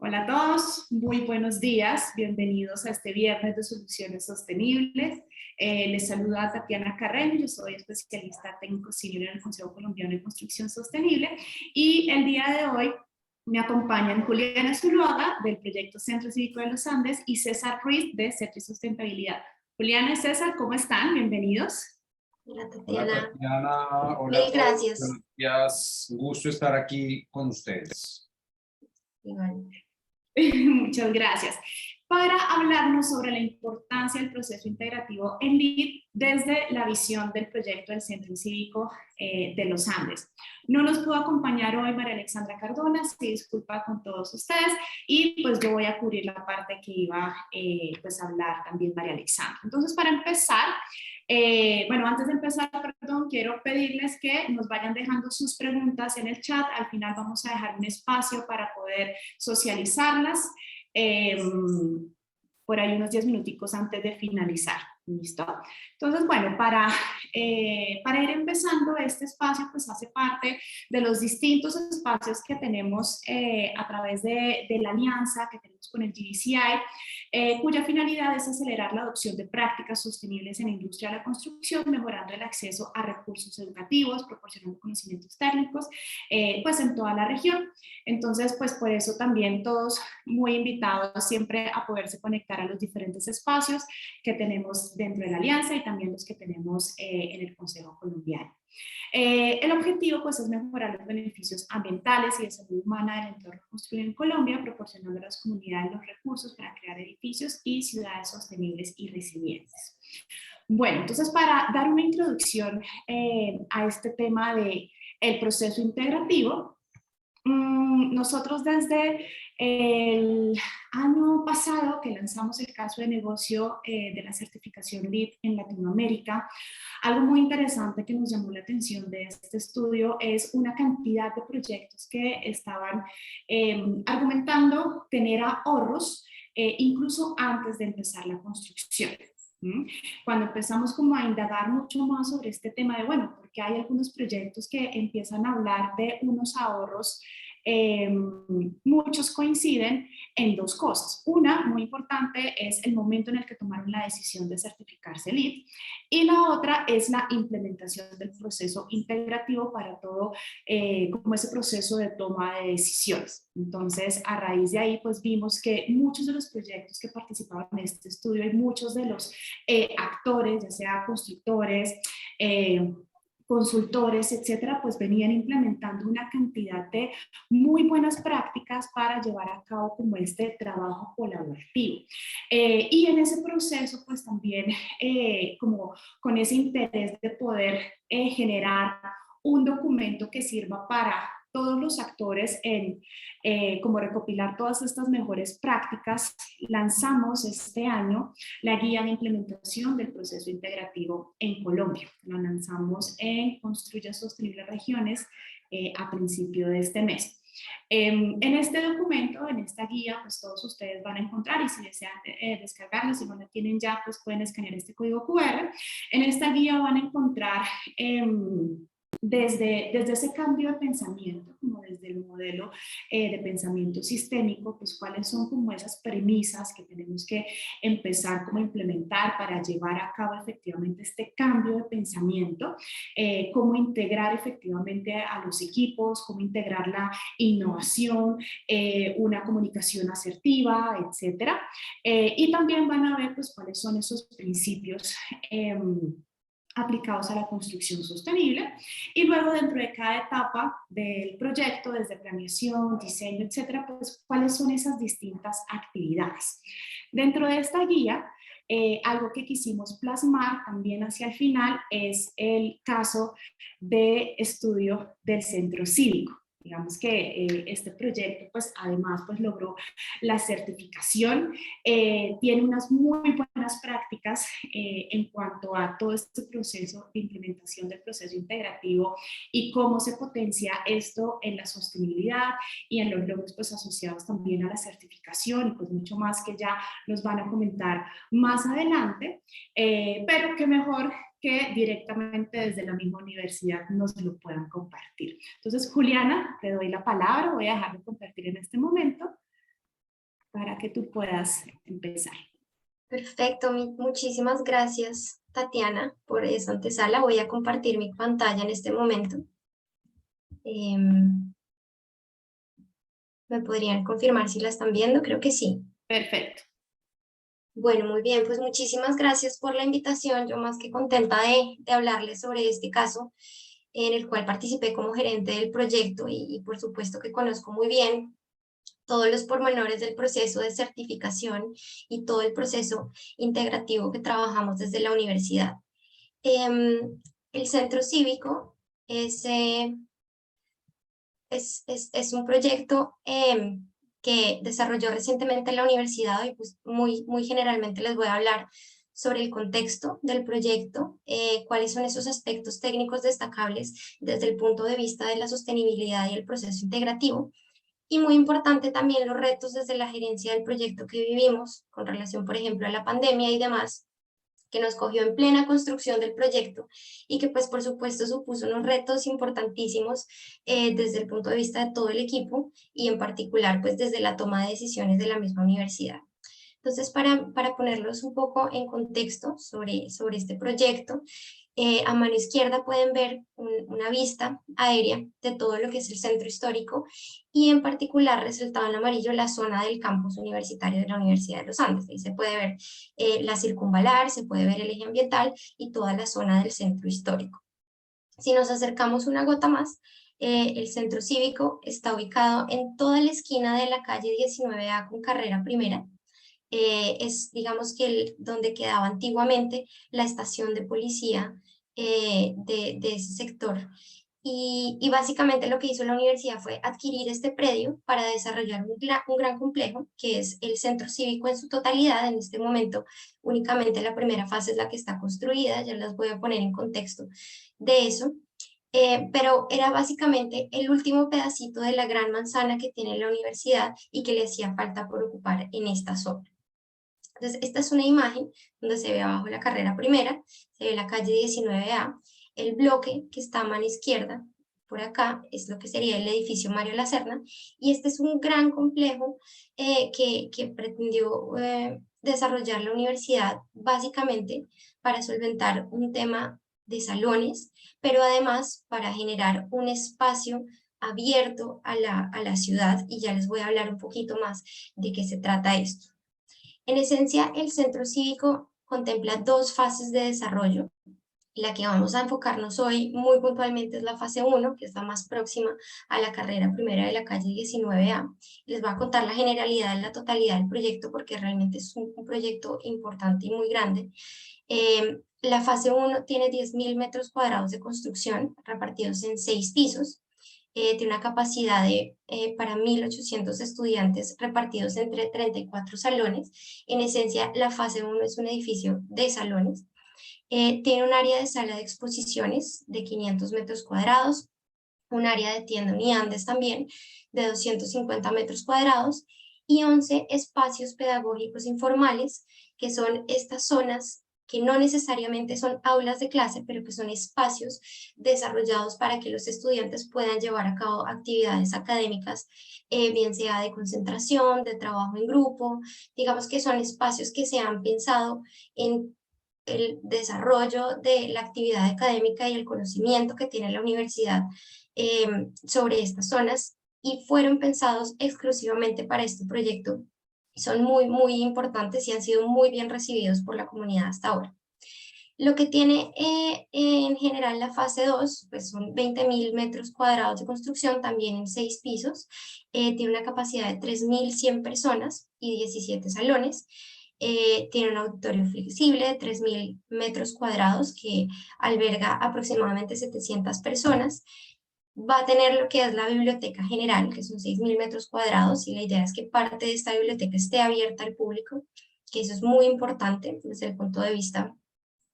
Hola a todos, muy buenos días, bienvenidos a este viernes de soluciones sostenibles. Les saluda Tatiana Carreño, yo soy especialista técnico senior en el Consejo Colombiano de Construcción Sostenible y el día de hoy me acompañan Juliana Zuluaga del proyecto Centro Cívico de los Andes y César Ruiz de CETRI Sustentabilidad. Juliana y César, ¿cómo están? Bienvenidos. Hola Hola Tatiana. Tatiana, hola a Mil todos, gracias. buenos días, un gusto estar aquí con ustedes. Igual. Muchas gracias. Para hablarnos sobre la importancia del proceso integrativo en LEED desde la visión del proyecto del Centro Cívico de los Andes. No nos pudo acompañar hoy María Alexandra Cardona, se disculpa con todos ustedes, y pues yo voy a cubrir la parte que iba pues a hablar también María Alexandra. Entonces, para empezar, bueno, antes de empezar, perdón, quiero pedirles que nos vayan dejando sus preguntas en el chat. Al final vamos a dejar un espacio para poder socializarlas por ahí unos 10 minuticos antes de finalizar. ¿Listo? Entonces, bueno, para ir empezando, este espacio pues hace parte de los distintos espacios que tenemos a través de la alianza que tenemos con el GBCI, cuya finalidad es acelerar la adopción de prácticas sostenibles en la industria de la construcción, mejorando el acceso a recursos educativos, proporcionando conocimientos técnicos, pues en toda la región. Entonces, pues por eso también todos muy invitados siempre a poderse conectar a los diferentes espacios que tenemos dentro de la alianza y también los que tenemos en el Consejo Colombiano. El objetivo pues es mejorar los beneficios ambientales y de salud humana del entorno construido en Colombia, proporcionando a las comunidades los recursos para crear edificios y ciudades sostenibles y resilientes. Bueno, entonces para dar una introducción a este tema del proceso integrativo, nosotros desde el año pasado que lanzamos el caso de negocio de la certificación LEED en Latinoamérica, algo muy interesante que nos llamó la atención de este estudio es una cantidad de proyectos que estaban argumentando tener ahorros incluso antes de empezar la construcción. Cuando empezamos como a indagar mucho más sobre este tema de, bueno, porque hay algunos proyectos que empiezan a hablar de unos ahorros, muchos coinciden en dos cosas. Una, muy importante, es el momento en el que tomaron la decisión de certificarse LEED, y la otra es la implementación del proceso integrativo para todo como ese proceso de toma de decisiones. Entonces, a raíz de ahí, pues vimos que muchos de los proyectos que participaban en este estudio y muchos de los actores, ya sea constructores, consultores, etcétera, pues venían implementando una cantidad de muy buenas prácticas para llevar a cabo como este trabajo colaborativo. Y en ese proceso, pues también como con ese interés de poder generar un documento que sirva para todos los actores en como recopilar todas estas mejores prácticas, lanzamos este año la guía de implementación del proceso integrativo en Colombia. La lanzamos en Construya Sostenibles Regiones a principio de este mes. En este documento, en esta guía, pues todos ustedes van a encontrar, y si desean descargarlo, si no la tienen ya, pues pueden escanear este código QR. En esta guía van a encontrar desde ese cambio de pensamiento, como desde el modelo de pensamiento sistémico, pues cuáles son como esas premisas que tenemos que empezar como a implementar para llevar a cabo efectivamente este cambio de pensamiento, cómo integrar efectivamente a los equipos, cómo integrar la innovación, una comunicación asertiva, etcétera. Y también van a ver pues cuáles son esos principios aplicados a la construcción sostenible, y luego dentro de cada etapa del proyecto, desde planeación, diseño, etcétera, pues cuáles son esas distintas actividades. Dentro de esta guía, algo que quisimos plasmar también hacia el final es el caso de estudio del centro cívico. Digamos que este proyecto, pues además, pues logró la certificación, tiene unas muy buenas prácticas en cuanto a todo este proceso de implementación del proceso integrativo y cómo se potencia esto en la sostenibilidad y en los logros pues asociados también a la certificación, y pues mucho más que ya nos van a comentar más adelante, pero qué mejor que directamente desde la misma universidad nos lo puedan compartir. Entonces, Juliana, te doy la palabra, voy a dejar de compartir en este momento. para que tú puedas empezar. Perfecto, muchísimas gracias, Tatiana, por esa antesala. Voy a compartir mi pantalla en este momento. ¿Me podrían confirmar si la están viendo? Creo que sí. Perfecto. Bueno, muy bien, pues muchísimas gracias por la invitación. Yo más que contenta de hablarles sobre este caso en el cual participé como gerente del proyecto y por supuesto que conozco muy bien todos los pormenores del proceso de certificación y todo el proceso integrativo que trabajamos desde la universidad. El centro cívico es un proyecto que desarrolló recientemente la universidad y pues muy generalmente les voy a hablar sobre el contexto del proyecto, cuáles son esos aspectos técnicos destacables desde el punto de vista de la sostenibilidad y el proceso integrativo. Y muy importante también los retos desde la gerencia del proyecto que vivimos con relación, por ejemplo, a la pandemia y demás, que nos cogió en plena construcción del proyecto y que pues por supuesto supuso unos retos importantísimos desde el punto de vista de todo el equipo y en particular pues desde la toma de decisiones de la misma universidad. Entonces, para ponerlos un poco en contexto sobre este proyecto, a mano izquierda pueden ver una vista aérea de todo lo que es el centro histórico y en particular resaltado en amarillo la zona del campus universitario de la Universidad de los Andes. Ahí se puede ver la circunvalar, se puede ver el eje ambiental y toda la zona del centro histórico. Si nos acercamos una gota más, el centro cívico está ubicado en toda la esquina de la calle 19A con carrera primera. Es, digamos que donde quedaba antiguamente la estación de policía de ese sector. Y básicamente lo que hizo la universidad fue adquirir este predio para desarrollar un gran complejo, que es el centro cívico en su totalidad. En este momento únicamente la primera fase es la que está construida, ya las voy a poner en contexto de eso. Pero era básicamente el último pedacito de la gran manzana que tiene la universidad y que le hacía falta por ocupar en esta zona. Entonces, esta es una imagen donde se ve abajo la carrera primera, se ve la calle 19A, el bloque que está a mano izquierda, por acá, es lo que sería el edificio Mario Lacerna, y este es un gran complejo que pretendió desarrollar la universidad básicamente para solventar un tema de salones, pero además para generar un espacio abierto a la ciudad, y ya les voy a hablar un poquito más de qué se trata esto. En esencia, el centro cívico contempla dos fases de desarrollo. La que vamos a enfocarnos hoy muy puntualmente es la fase 1, que está más próxima a la carrera primera de la calle 19A. Les voy a contar la generalidad, la totalidad del proyecto, porque realmente es un proyecto importante y muy grande. La fase 1 tiene 10.000 metros cuadrados de construcción, repartidos en 6 pisos. Tiene una capacidad para 1.800 estudiantes repartidos entre 34 salones. En esencia, la fase 1 es un edificio de salones. Tiene un área de sala de exposiciones de 500 metros cuadrados, un área de tienda Uniandes también de 250 metros cuadrados y 11 espacios pedagógicos informales, que son estas zonas que no necesariamente son aulas de clase, pero que son espacios desarrollados para que los estudiantes puedan llevar a cabo actividades académicas, bien sea de concentración, de trabajo en grupo. Digamos que son espacios que se han pensado en el desarrollo de la actividad académica y el conocimiento que tiene la universidad sobre estas zonas, y fueron pensados exclusivamente para este proyecto. Son muy importantes y han sido muy bien recibidos por la comunidad hasta ahora. Lo que tiene en general la fase 2, pues son 20.000 metros cuadrados de construcción, también en 6 pisos. Tiene una capacidad de 3.100 personas y 17 salones. Tiene un auditorio flexible de 3.000 metros cuadrados que alberga aproximadamente 700 personas. Va a tener lo que es la biblioteca general, que son 6.000 metros cuadrados, y la idea es que parte de esta biblioteca esté abierta al público, que eso es muy importante desde el punto de vista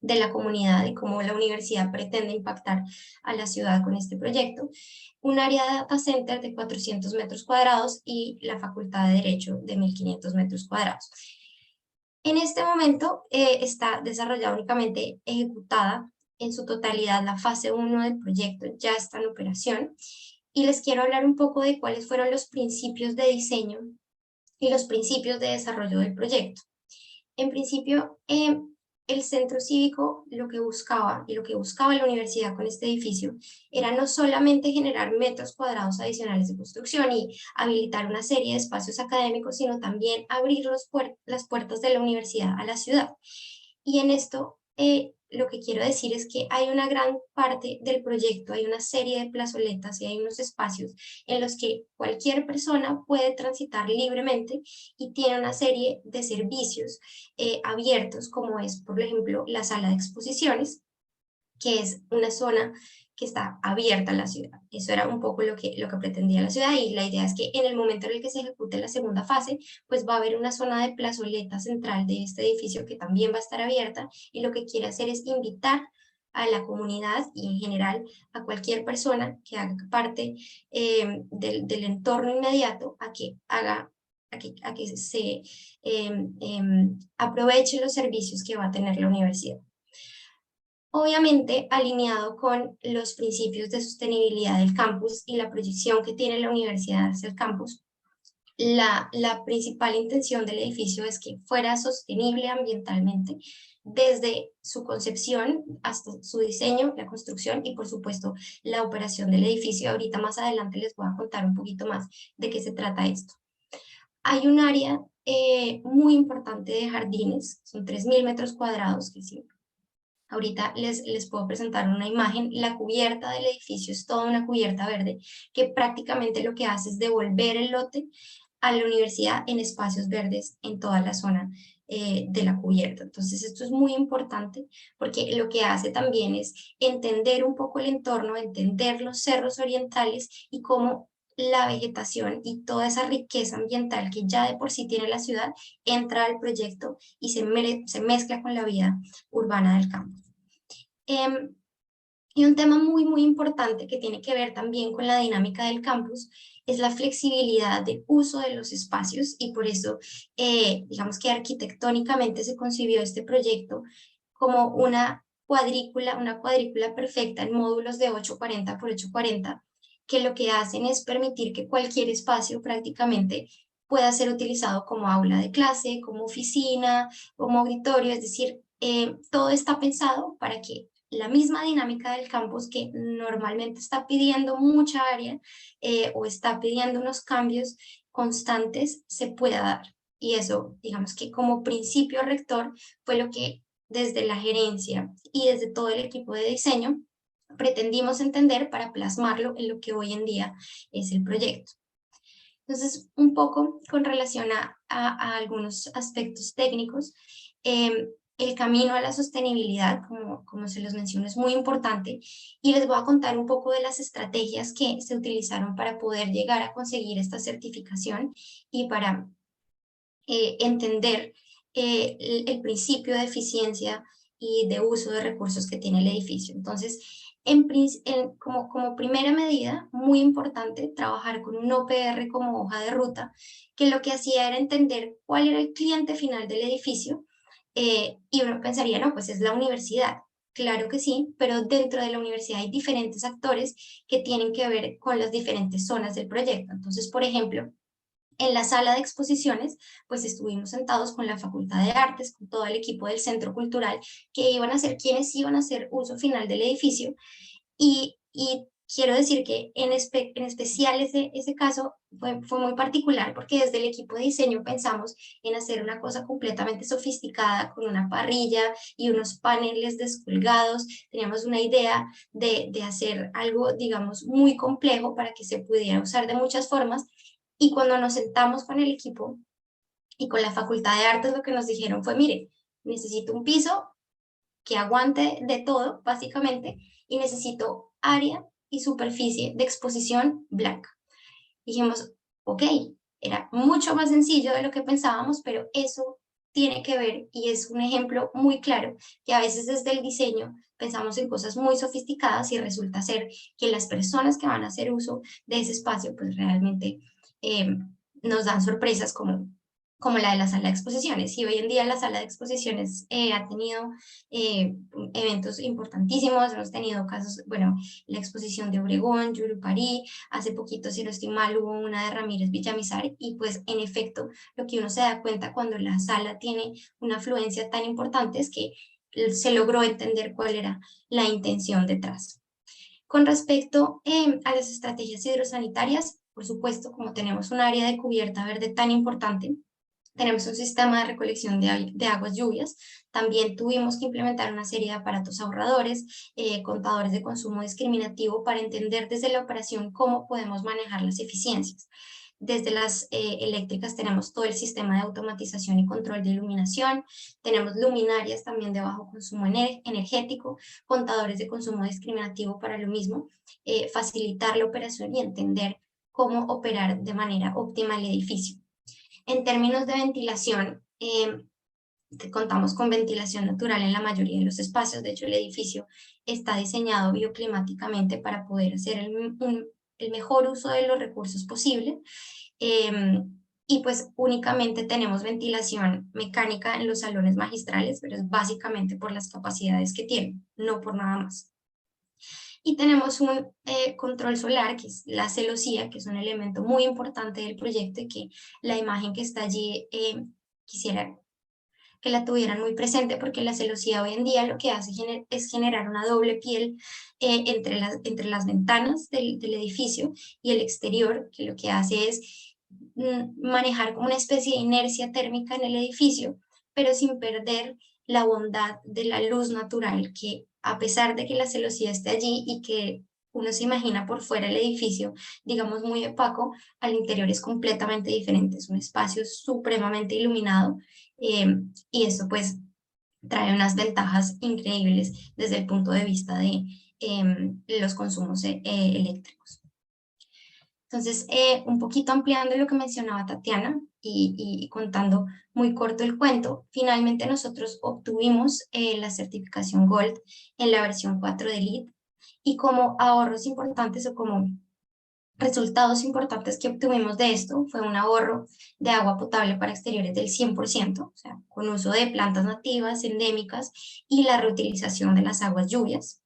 de la comunidad y cómo la universidad pretende impactar a la ciudad con este proyecto. Un área de data center de 400 metros cuadrados y la Facultad de Derecho de 1.500 metros cuadrados. En este momento está desarrollada únicamente ejecutada en su totalidad la fase 1 del proyecto, ya está en operación, y les quiero hablar un poco de cuáles fueron los principios de diseño y los principios de desarrollo del proyecto. En principio, el centro cívico lo que buscaba y lo que buscaba la universidad con este edificio era no solamente generar metros cuadrados adicionales de construcción y habilitar una serie de espacios académicos, sino también abrir las puertas de la universidad a la ciudad. Y en esto lo que quiero decir es que hay una gran parte del proyecto, hay una serie de plazoletas y hay unos espacios en los que cualquier persona puede transitar libremente y tiene una serie de servicios abiertos, como es, por ejemplo, la sala de exposiciones, que es una zona que está abierta a la ciudad. Eso era un poco lo que pretendía la ciudad, y la idea es que en el momento en el que se ejecute la segunda fase, pues va a haber una zona de plazoleta central de este edificio que también va a estar abierta, y lo que quiere hacer es invitar a la comunidad y en general a cualquier persona que haga parte del entorno inmediato a que haga a que se aproveche los servicios que va a tener la universidad. Obviamente alineado con los principios de sostenibilidad del campus y la proyección que tiene la universidad hacia el campus. La principal intención del edificio es que fuera sostenible ambientalmente desde su concepción hasta su diseño, la construcción y por supuesto la operación del edificio. Ahorita más adelante les voy a contar un poquito más de qué se trata esto. Hay un área muy importante de jardines, son 3.000 metros cuadrados, que sí. Ahorita les puedo presentar una imagen. La cubierta del edificio es toda una cubierta verde que prácticamente lo que hace es devolver el lote a la universidad en espacios verdes en toda la zona de la cubierta. Entonces esto es muy importante porque lo que hace también es entender un poco el entorno, entender los cerros orientales y cómo la vegetación y toda esa riqueza ambiental que ya de por sí tiene la ciudad entra al proyecto y se mezcla con la vida urbana del campo. Y un tema muy importante que tiene que ver también con la dinámica del campus es la flexibilidad de uso de los espacios, y por eso digamos que arquitectónicamente se concibió este proyecto como una cuadrícula perfecta en módulos de 840 por 840, que lo que hacen es permitir que cualquier espacio prácticamente pueda ser utilizado como aula de clase, como oficina, como auditorio, es decir, todo está pensado para que la misma dinámica del campus, que normalmente está pidiendo mucha área o está pidiendo unos cambios constantes, se pueda dar. Y eso, digamos que como principio rector, fue lo que desde la gerencia y desde todo el equipo de diseño pretendimos entender para plasmarlo en lo que hoy en día es el proyecto. Entonces, un poco con relación a algunos aspectos técnicos, el camino a la sostenibilidad, como se los menciono, es muy importante, y les voy a contar un poco de las estrategias que se utilizaron para poder llegar a conseguir esta certificación y para entender el principio de eficiencia y de uso de recursos que tiene el edificio. Entonces, como primera medida, muy importante, trabajar con un OPR como hoja de ruta, que lo que hacía era entender cuál era el cliente final del edificio, y uno pensaría, no, pues es la universidad. Claro que sí, pero dentro de la universidad hay diferentes actores que tienen que ver con las diferentes zonas del proyecto. Entonces, por ejemplo, en la sala de exposiciones, pues estuvimos sentados con la Facultad de Artes, con todo el equipo del Centro Cultural, que iban a ser quienes iban a hacer uso final del edificio, y quiero decir que en especial ese caso fue muy particular, porque desde el equipo de diseño pensamos en hacer una cosa completamente sofisticada con una parrilla y unos paneles descolgados. Teníamos una idea de hacer algo, digamos, muy complejo para que se pudiera usar de muchas formas, y cuando nos sentamos con el equipo y con la Facultad de Artes, lo que nos dijeron fue, mire, necesito un piso que aguante de todo, básicamente, y necesito área y superficie de exposición blanca. Dijimos, ok, era mucho más sencillo de lo que pensábamos, pero eso tiene que ver, y es un ejemplo muy claro, que a veces desde el diseño pensamos en cosas muy sofisticadas y resulta ser que las personas que van a hacer uso de ese espacio, pues realmente nos dan sorpresas como como la de la sala de exposiciones. Y hoy en día la sala de exposiciones ha tenido eventos importantísimos, hemos tenido casos, bueno, la exposición de Obregón, Yurupari, hace poquito, si no estoy mal, hubo una de Ramírez Villamizar, y pues en efecto, lo que uno se da cuenta cuando la sala tiene una afluencia tan importante es que se logró entender cuál era la intención detrás. Con respecto a las estrategias hidrosanitarias, por supuesto, como tenemos un área de cubierta verde tan importante, tenemos un sistema de recolección de aguas lluvias. También tuvimos que implementar una serie de aparatos ahorradores, contadores de consumo discriminativo para entender desde la operación cómo podemos manejar las eficiencias. Desde las eléctricas tenemos todo el sistema de automatización y control de iluminación, tenemos luminarias también de bajo consumo energético, contadores de consumo discriminativo para lo mismo, facilitar la operación y entender cómo operar de manera óptima el edificio. En términos de ventilación, contamos con ventilación natural en la mayoría de los espacios. De hecho, el edificio está diseñado bioclimáticamente para poder hacer el mejor uso de los recursos posible. Y pues únicamente tenemos ventilación mecánica en los salones magistrales, pero es básicamente por las capacidades que tienen, no por nada más. Y tenemos un control solar, que es la celosía, que es un elemento muy importante del proyecto, y que la imagen que está allí quisiera que la tuvieran muy presente, porque la celosía hoy en día lo que hace es generar una doble piel entre las ventanas del edificio y el exterior, que lo que hace es manejar como una especie de inercia térmica en el edificio, pero sin perder la bondad de la luz natural, que a pesar de que la celosía esté allí y que uno se imagina por fuera el edificio, digamos, muy opaco, al interior es completamente diferente, es un espacio supremamente iluminado, y esto pues trae unas ventajas increíbles desde el punto de vista de los consumos eléctricos. Entonces, un poquito ampliando lo que mencionaba Tatiana y contando muy corto el cuento, finalmente nosotros obtuvimos la certificación Gold en la versión 4 de LEED, y como ahorros importantes o como resultados importantes que obtuvimos de esto fue un ahorro de agua potable para exteriores del 100%, o sea, con uso de plantas nativas, endémicas, y la reutilización de las aguas lluvias.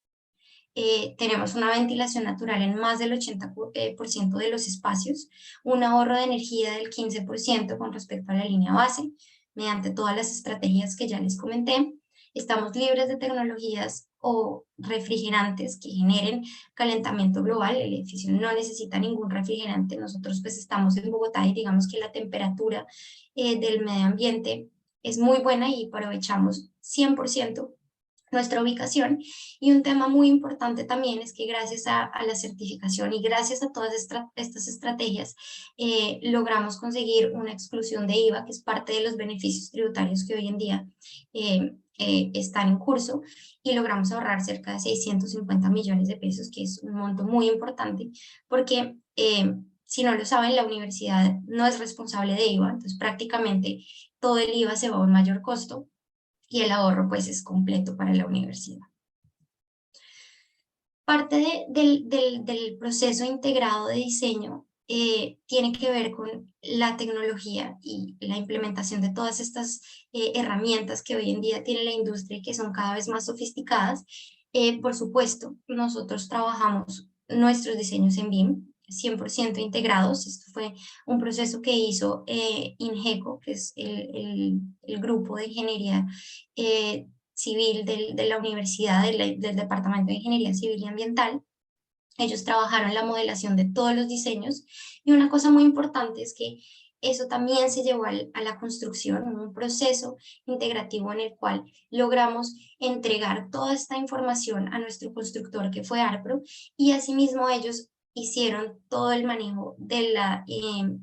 Tenemos una ventilación natural en más del 80% de los espacios, un ahorro de energía del 15% con respecto a la línea base, mediante todas las estrategias que ya les comenté. Estamos libres de tecnologías o refrigerantes que generen calentamiento global. El edificio no necesita ningún refrigerante. Nosotros pues estamos en Bogotá y digamos que la temperatura del medio ambiente es muy buena y aprovechamos 100% nuestra ubicación. Y un tema muy importante también es que gracias a la certificación y gracias a todas estas estrategias logramos conseguir una exclusión de IVA, que es parte de los beneficios tributarios que hoy en día están en curso, y logramos ahorrar cerca de 650 millones de pesos, que es un monto muy importante, porque si no lo saben, la universidad no es responsable de IVA, entonces prácticamente todo el IVA se va a un mayor costo, y el ahorro pues es completo para la universidad. Parte del proceso integrado de diseño tiene que ver con la tecnología y la implementación de todas estas herramientas que hoy en día tiene la industria y que son cada vez más sofisticadas. Por supuesto, nosotros trabajamos nuestros diseños en BIM, 100% integrados. Esto fue un proceso que hizo INGECO, que es el grupo de ingeniería civil de la universidad, del Departamento de Ingeniería Civil y Ambiental. Ellos trabajaron la modelación de todos los diseños, y una cosa muy importante es que eso también se llevó a la construcción, un proceso integrativo en el cual logramos entregar toda esta información a nuestro constructor, que fue ARPRO, y asimismo ellos hicieron todo el manejo de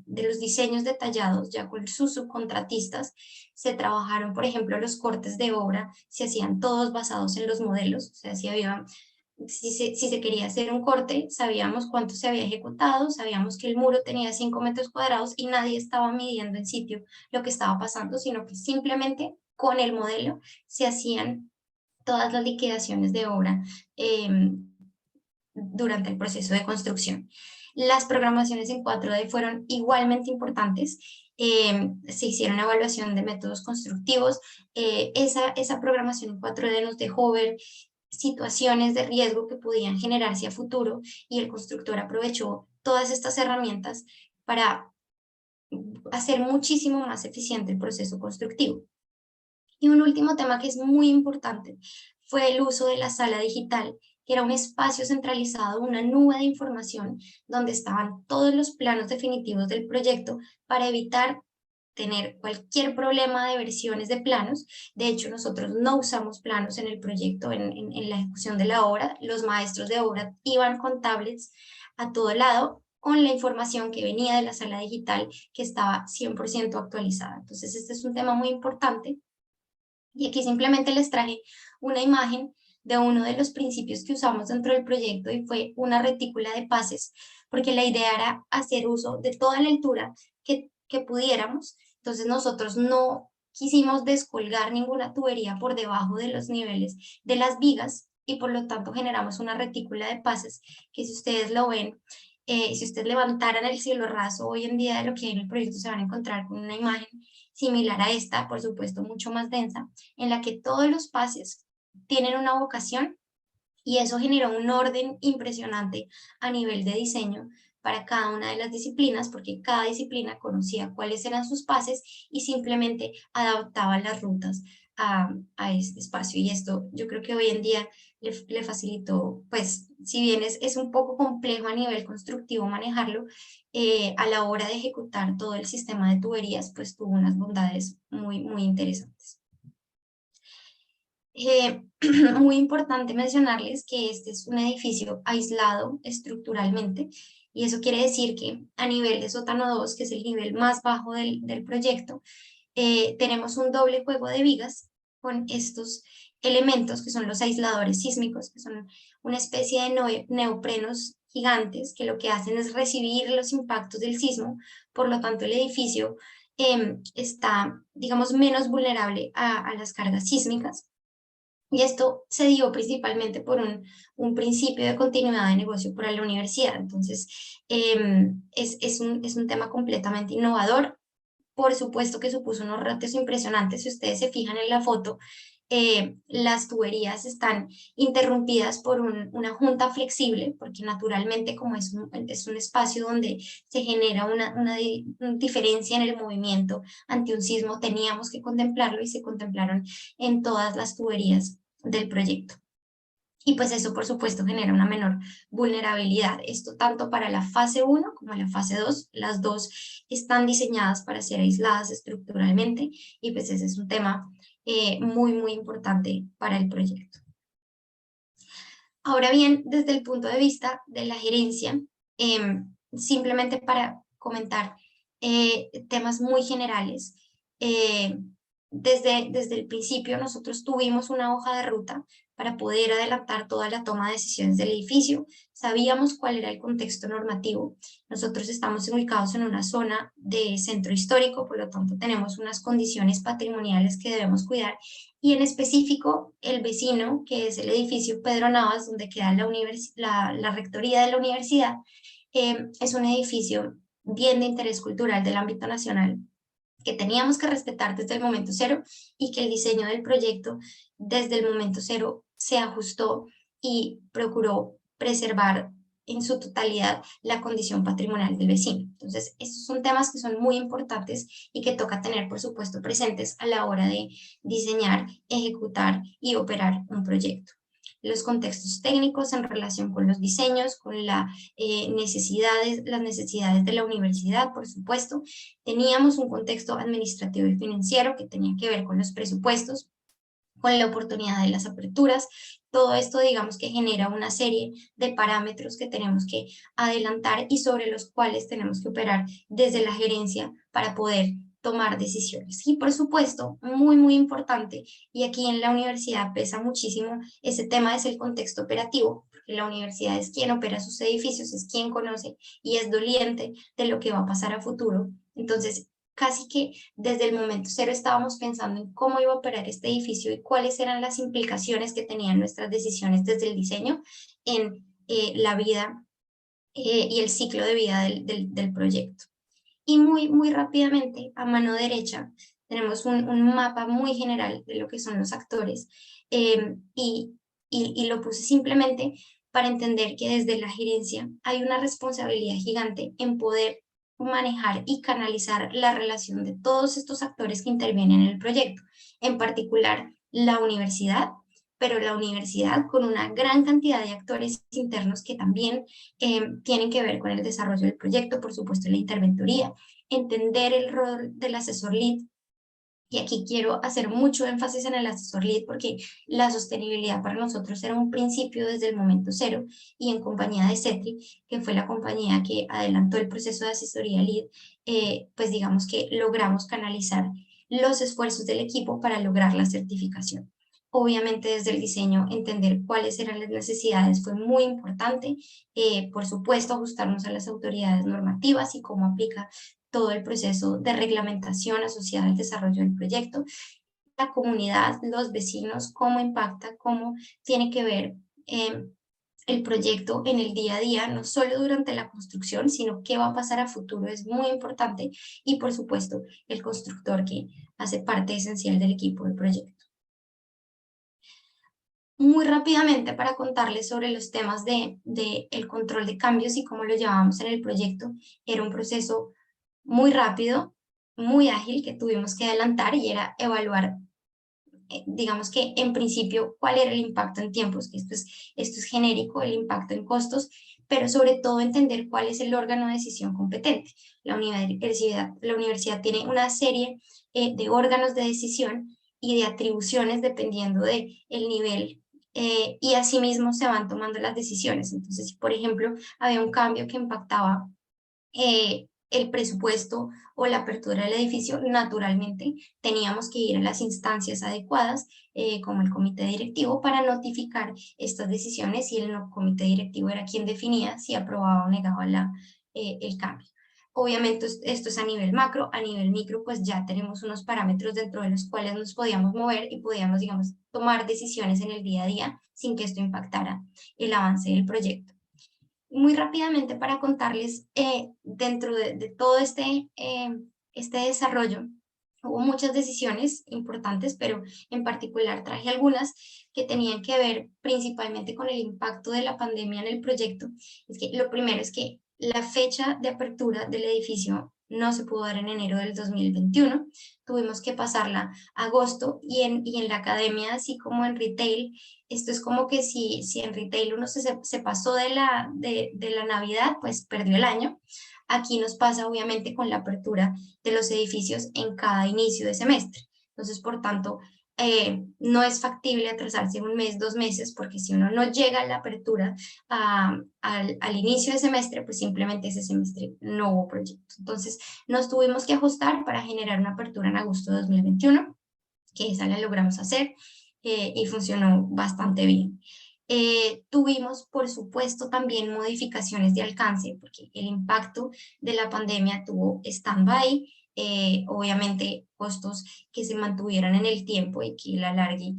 los diseños detallados ya con sus subcontratistas. Se trabajaron, por ejemplo, los cortes de obra, se hacían todos basados en los modelos, o sea, si se quería hacer un corte, sabíamos cuánto se había ejecutado, sabíamos que el muro tenía 5 metros cuadrados y nadie estaba midiendo en sitio lo que estaba pasando, sino que simplemente con el modelo se hacían todas las liquidaciones de obra durante el proceso de construcción. Las programaciones en 4D fueron igualmente importantes. Se hicieron evaluación de métodos constructivos. Esa programación en 4D nos dejó ver situaciones de riesgo que podían generarse a futuro y el constructor aprovechó todas estas herramientas para hacer muchísimo más eficiente el proceso constructivo. Y un último tema que es muy importante fue el uso de la sala digital, que era un espacio centralizado, una nube de información donde estaban todos los planos definitivos del proyecto para evitar tener cualquier problema de versiones de planos. De hecho, nosotros no usamos planos en el proyecto, en la ejecución de la obra. Los maestros de obra iban con tablets a todo lado con la información que venía de la sala digital que estaba 100% actualizada. Entonces, este es un tema muy importante. Y aquí simplemente les traje una imagen de uno de los principios que usamos dentro del proyecto y fue una retícula de pases, porque la idea era hacer uso de toda la altura que pudiéramos. Entonces nosotros no quisimos descolgar ninguna tubería por debajo de los niveles de las vigas y por lo tanto generamos una retícula de pases que, si ustedes lo ven, si ustedes levantaran el cielo raso hoy en día de lo que hay en el proyecto, se van a encontrar con una imagen similar a esta, por supuesto mucho más densa, en la que todos los pases tienen una vocación y eso generó un orden impresionante a nivel de diseño para cada una de las disciplinas, porque cada disciplina conocía cuáles eran sus pases y simplemente adaptaba las rutas a este espacio. Y esto yo creo que hoy en día le facilitó, pues si bien es un poco complejo a nivel constructivo manejarlo, a la hora de ejecutar todo el sistema de tuberías, pues tuvo unas bondades muy, muy interesantes. Muy importante mencionarles que este es un edificio aislado estructuralmente y eso quiere decir que a nivel de sótano 2, que es el nivel más bajo del proyecto, tenemos un doble juego de vigas con estos elementos que son los aisladores sísmicos, que son una especie de neoprenos gigantes que lo que hacen es recibir los impactos del sismo. Por lo tanto el edificio está, digamos, menos vulnerable a las cargas sísmicas. Y esto se dio principalmente por un principio de continuidad de negocio para la universidad. Entonces, es un tema completamente innovador. Por supuesto que supuso unos retos impresionantes. Si ustedes se fijan en la foto, las tuberías están interrumpidas por una junta flexible, porque naturalmente como es un espacio donde se genera una diferencia en el movimiento ante un sismo, teníamos que contemplarlo y se contemplaron en todas las tuberías del proyecto. Y pues eso, por supuesto, genera una menor vulnerabilidad. Esto tanto para la fase 1 como la fase 2. Las dos están diseñadas para ser aisladas estructuralmente y pues ese es un tema muy, muy importante para el proyecto. Ahora bien, desde el punto de vista de la gerencia, simplemente para comentar temas muy generales, desde el principio nosotros tuvimos una hoja de ruta para poder adelantar toda la toma de decisiones del edificio. Sabíamos cuál era el contexto normativo. Nosotros estamos ubicados en una zona de centro histórico, por lo tanto tenemos unas condiciones patrimoniales que debemos cuidar y en específico el vecino, que es el edificio Pedro Navas, donde queda la rectoría de la universidad, es un edificio bien de interés cultural del ámbito nacional que teníamos que respetar desde el momento cero y que el diseño del proyecto desde el momento cero se ajustó y procuró preservar en su totalidad la condición patrimonial del vecino. Entonces, estos son temas que son muy importantes y que toca tener, por supuesto, presentes a la hora de diseñar, ejecutar y operar un proyecto. Los contextos técnicos en relación con los diseños, con las necesidades de la universidad, por supuesto. Teníamos un contexto administrativo y financiero que tenía que ver con los presupuestos, con la oportunidad de las aperturas. Todo esto, digamos, que genera una serie de parámetros que tenemos que adelantar y sobre los cuales tenemos que operar desde la gerencia para poder tomar decisiones. Y por supuesto, muy, muy importante, y aquí en la universidad pesa muchísimo ese tema, es el contexto operativo, porque la universidad es quien opera sus edificios, es quien conoce y es doliente de lo que va a pasar a futuro. Entonces, casi que desde el momento cero estábamos pensando en cómo iba a operar este edificio y cuáles eran las implicaciones que tenían nuestras decisiones desde el diseño en la vida y el ciclo de vida del proyecto. Y muy rápidamente, a mano derecha, tenemos un mapa muy general de lo que son los actores, y lo puse simplemente para entender que desde la gerencia hay una responsabilidad gigante en poder manejar y canalizar la relación de todos estos actores que intervienen en el proyecto, en particular la universidad, pero la universidad con una gran cantidad de actores internos que también tienen que ver con el desarrollo del proyecto, por supuesto la interventoría, entender el rol del asesor lead. Y aquí quiero hacer mucho énfasis en el asesor lead porque la sostenibilidad para nosotros era un principio desde el momento cero, y en compañía de CETRI, que fue la compañía que adelantó el proceso de asesoría lead, pues digamos que logramos canalizar los esfuerzos del equipo para lograr la certificación. Obviamente desde el diseño entender cuáles eran las necesidades fue muy importante, por supuesto ajustarnos a las autoridades normativas y cómo aplica todo el proceso de reglamentación asociado al desarrollo del proyecto, la comunidad, los vecinos, cómo impacta, cómo tiene que ver el proyecto en el día a día, no solo durante la construcción, sino qué va a pasar a futuro es muy importante, y por supuesto el constructor que hace parte esencial del equipo del proyecto. Muy rápidamente para contarles sobre los temas de el control de cambios y cómo lo llevábamos en el proyecto, era un proceso muy rápido, muy ágil que tuvimos que adelantar, y era evaluar, digamos que en principio, cuál era el impacto en tiempos, que esto es genérico, el impacto en costos, pero sobre todo entender cuál es el órgano de decisión competente. La universidad tiene una serie de órganos de decisión y de atribuciones dependiendo del nivel, y asimismo se van tomando las decisiones. Entonces, si por ejemplo había un cambio que impactaba el presupuesto o la apertura del edificio, naturalmente teníamos que ir a las instancias adecuadas, como el comité directivo, para notificar estas decisiones, y el comité directivo era quien definía si aprobaba o negaba el cambio. Obviamente esto es a nivel macro. A nivel micro pues ya tenemos unos parámetros dentro de los cuales nos podíamos mover y podíamos, digamos, tomar decisiones en el día a día sin que esto impactara el avance del proyecto. Muy rápidamente para contarles, dentro de todo este desarrollo, hubo muchas decisiones importantes, pero en particular traje algunas que tenían que ver principalmente con el impacto de la pandemia en el proyecto. Es que lo primero es que la fecha de apertura del edificio no se pudo dar en enero del 2021, tuvimos que pasarla a agosto, y en la academia, así como en retail, esto es como que si en retail uno se pasó de la Navidad, pues perdió el año. Aquí nos pasa obviamente con la apertura de los edificios en cada inicio de semestre. Entonces, por tanto, no es factible atrasarse un mes, 2 meses, porque si uno no llega a la apertura al inicio de semestre, pues simplemente ese semestre no hubo proyecto. Entonces, nos tuvimos que ajustar para generar una apertura en agosto de 2021, que esa la logramos hacer, y funcionó bastante bien. Tuvimos, por supuesto, también modificaciones de alcance, porque el impacto de la pandemia tuvo stand-by, obviamente costos que se mantuvieran en el tiempo y que la alargue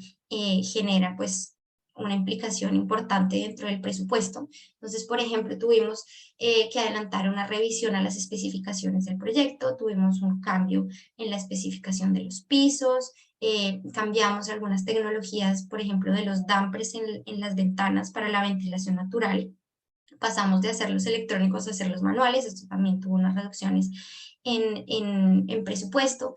genera pues una implicación importante dentro del presupuesto. Entonces, por ejemplo, tuvimos que adelantar una revisión a las especificaciones del proyecto, tuvimos un cambio en la especificación de los pisos, cambiamos algunas tecnologías, por ejemplo, de los dampers en las ventanas para la ventilación natural. Pasamos de hacerlos electrónicos a hacerlos manuales. Esto también tuvo unas reducciones en presupuesto.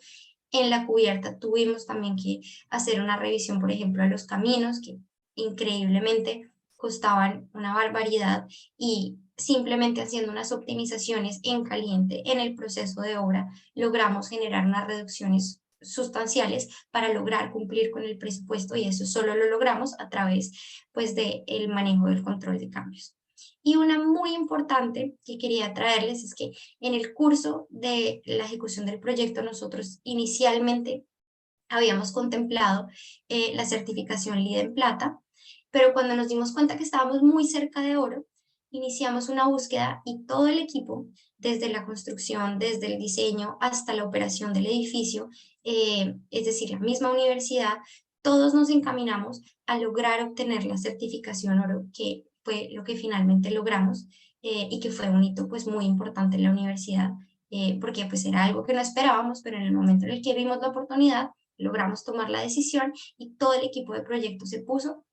En la cubierta tuvimos también que hacer una revisión, por ejemplo, a los caminos, que increíblemente costaban una barbaridad, y simplemente haciendo unas optimizaciones en caliente en el proceso de obra logramos generar unas reducciones sustanciales para lograr cumplir con el presupuesto, y eso solo lo logramos a través pues del manejo del control de cambios. Y una muy importante que quería traerles es que en el curso de la ejecución del proyecto nosotros inicialmente habíamos contemplado la certificación LEED en plata, pero cuando nos dimos cuenta que estábamos muy cerca de oro, iniciamos una búsqueda, y todo el equipo, desde la construcción, desde el diseño hasta la operación del edificio, es decir, la misma universidad, todos nos encaminamos a lograr obtener la certificación oro, que fue lo que finalmente logramos. y que fue un hito pues muy importante en la universidad, porque pues era algo que no esperábamos, pero en el momento en el que vimos la oportunidad, logramos tomar la decisión y todo el equipo de proyecto se puso